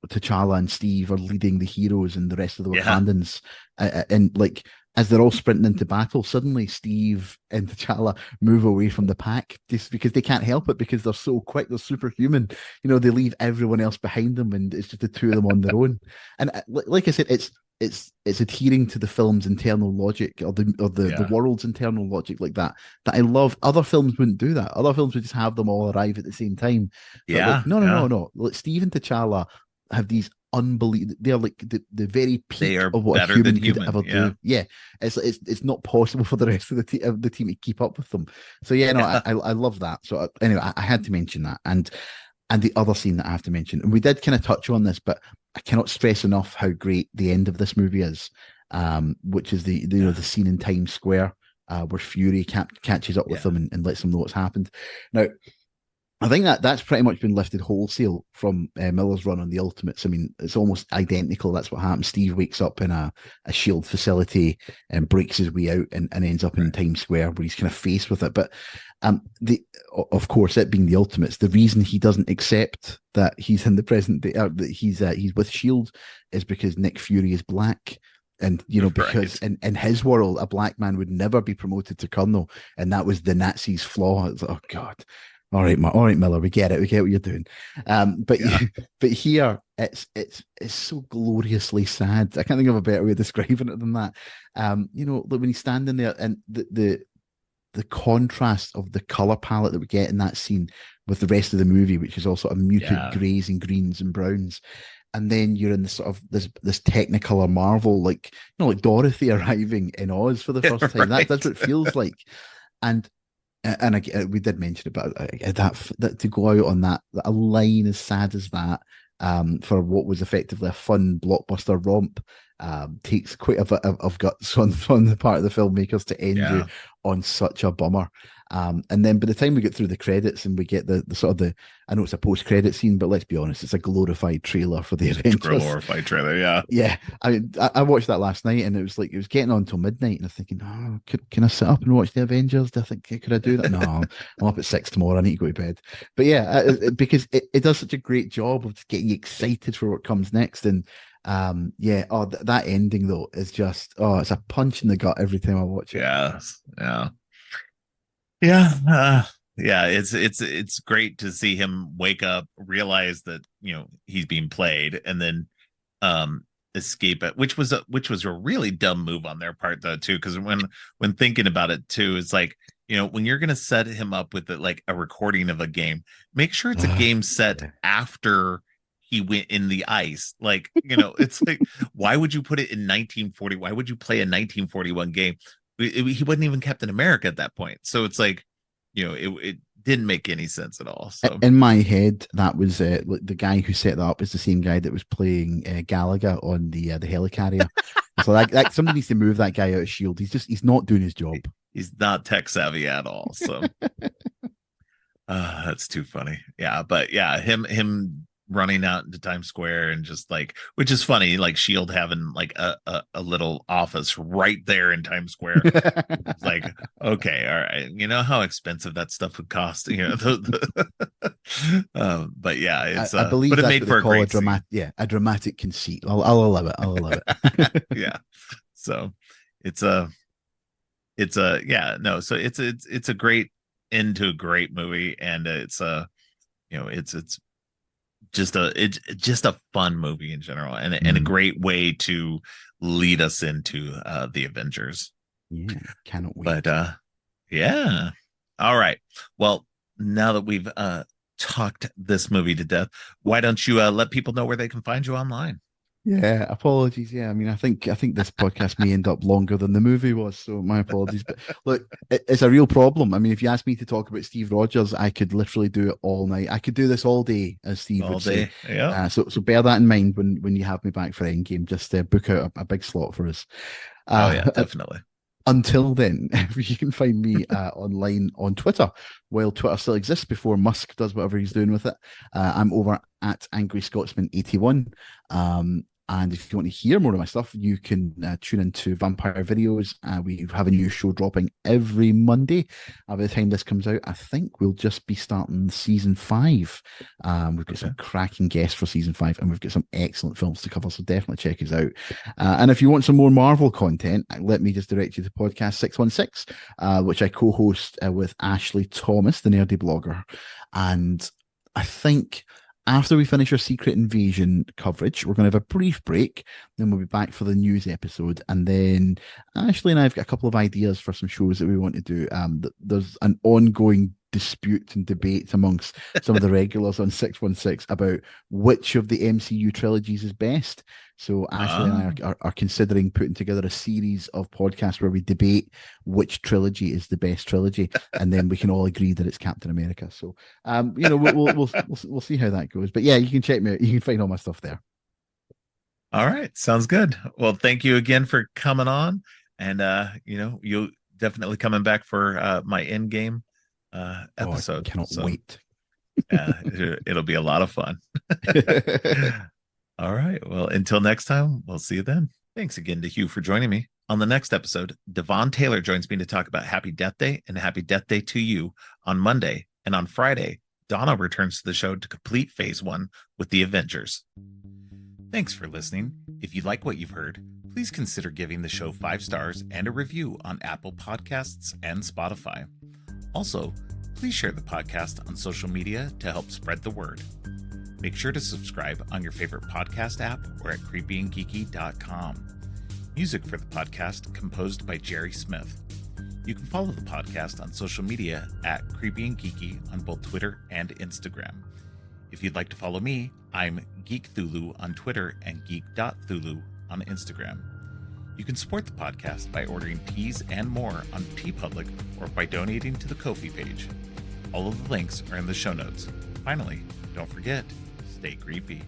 T'Challa and Steve are leading the heroes and the rest of the yeah. Wakandans, and like as they're all sprinting into battle, suddenly Steve and T'Challa move away from the pack just because they can't help it because they're so quick, they're superhuman. They leave everyone else behind them, and it's just the two of them on their own. And like I said, it's adhering to the film's internal logic or the Yeah. world's internal logic like that I love. Other films wouldn't do that. Other films would just have them all arrive at the same time. But like, Yeah, no, no, yeah. no, no. Like Steve and T'Challa have these unbelievable. They're like the very They peak are of what a better than human could human. ever Yeah. do. Yeah, it's not possible for the rest of the team to keep up with them. So yeah, no, Yeah. I love that. So anyway, I had to mention that, and the other scene that I have to mention, and we did kind of touch on this, but I cannot stress enough how great the end of this movie is, which is Yeah. the scene in Times Square where Fury catches up with Yeah. them and lets them know what's happened. Now, I think that's pretty much been lifted wholesale from Miller's run on the Ultimates. I mean, it's almost identical. That's what happens. Steve wakes up in a shield facility and breaks his way out and ends up in Right. Times Square where he's kind of faced with it. But the of course, it being the Ultimates, the reason he doesn't accept that he's in the present day, that he's with Shield, is because Nick Fury is black. And because Right. in his world, a black man would never be promoted to colonel, and that was the Nazis' flaw. It's like, oh God, all right, Miller, we get it. We get what you're doing. But Yeah. but here it's so gloriously sad. I can't think of a better way of describing it than that. Like when he's standing there and the contrast of the color palette that we get in that scene with the rest of the movie, which is all sort of muted Yeah. grays and greens and browns. And then you're in this sort of this technicolor marvel, like like Dorothy arriving in Oz for the first time. That's Right. what it feels like. And again, we did mention about that to go out on that a line as sad as that, for what was effectively a fun blockbuster romp, takes quite a bit of guts on the part of the filmmakers to end you Yeah. on such a bummer. And then by the time we get through the credits and we get the sort of I know it's a post-credit scene, but let's be honest, it's a glorified trailer for the Avengers. Glorified trailer. Yeah. Yeah, I watched that last night, and it was getting on till midnight, and I'm thinking, oh, can I sit up and watch the Avengers? Do I think could I do that? No, I'm up at 6 tomorrow. I need to go to bed. But yeah, because it does such a great job of just getting you excited for what comes next, and yeah, that ending though is just it's a punch in the gut every time I watch it. Yes. Yeah. Yeah. Yeah, it's great to see him wake up, realize that he's being played, and then escape it, which was a really dumb move on their part though too, because when thinking about it too, it's like, when you're gonna set him up with like a recording of a game, make sure it's a game set after he went in the ice. Like, it's like, why would you put it in 1940? Why would you play a 1941 game? He wasn't even Captain America at that point, so it's like, it didn't make any sense at all. So in my head, that was the guy who set that up is the same guy that was playing Galaga on the helicarrier. So that somebody needs to move that guy out of Shield. He's not doing his job. He's not tech savvy at all. So that's too funny. Yeah, but yeah, him running out into Times Square and just like, which is funny, like Shield having like a little office right there in Times Square. It's like, okay, all right, how expensive that stuff would cost, but yeah, it's I believe but it that's made what for they a call great a dramatic conceit. I'll allow it. I'll allow it. Yeah, so it's yeah, no, so it's a great end to a great movie, and it's it's just a fun movie in general, and a great way to lead us into the Avengers. Yeah, cannot wait. But yeah. All right. Well, now that we've talked this movie to death, why don't you let people know where they can find you online? Yeah, apologies. Yeah, I mean, I think this podcast may end up longer than the movie was, so my apologies. But look, it's a real problem. I mean, if you asked me to talk about Steve Rogers, I could literally do it all night. I could do this all day, as Steve would say. Yeah. So bear that in mind when you have me back for Endgame. Just book out a big slot for us. Oh yeah, definitely. Until then, you can find me online on Twitter. While Twitter still exists before Musk does whatever he's doing with it, I'm over at Angry Scotsman 81. And if you want to hear more of my stuff, you can tune into Vampire Videos. We have a new show dropping every Monday. By the time this comes out, I think we'll just be starting season 5. We've got some cracking guests for season 5, and we've got some excellent films to cover, so definitely check us out. And if you want some more Marvel content, let me just direct you to podcast 616, which I co-host with Ashley Thomas, the nerdy blogger. And I think after we finish our Secret Invasion coverage, we're going to have a brief break. Then we'll be back for the news episode. And then Ashley and I have got a couple of ideas for some shows that we want to do. There's an ongoing dispute and debate amongst some of the regulars on 616 about which of the MCU trilogies is best. So Ashley and I are considering putting together a series of podcasts where we debate which trilogy is the best trilogy, and then we can all agree that it's Captain America. So we'll see how that goes. But yeah, you can check me out. You can find all my stuff there. All right, sounds good. Well, thank you again for coming on, and you'll definitely coming back for my Endgame episode. I cannot wait. It'll be a lot of fun. All right. Well, until next time, we'll see you then. Thanks again to Hugh for joining me. On the next episode, Devon Taylor joins me to talk about Happy Death Day and Happy Death Day to You on Monday. And on Friday, Donna returns to the show to complete Phase One with the Avengers. Thanks for listening. If you like what you've heard, please consider giving the show 5 stars and a review on Apple Podcasts and Spotify. Also, please share the podcast on social media to help spread the word. Make sure to subscribe on your favorite podcast app or at creepyandgeeky.com. Music for the podcast composed by Jerry Smith. You can follow the podcast on social media at Creepy and Geeky on both Twitter and Instagram. If you'd like to follow me, I'm Geek Thulu on Twitter and geek.thulu on Instagram. You can support the podcast by ordering teas and more on TeePublic or by donating to the Ko-fi page. All of the links are in the show notes. Finally, don't forget, stay creepy.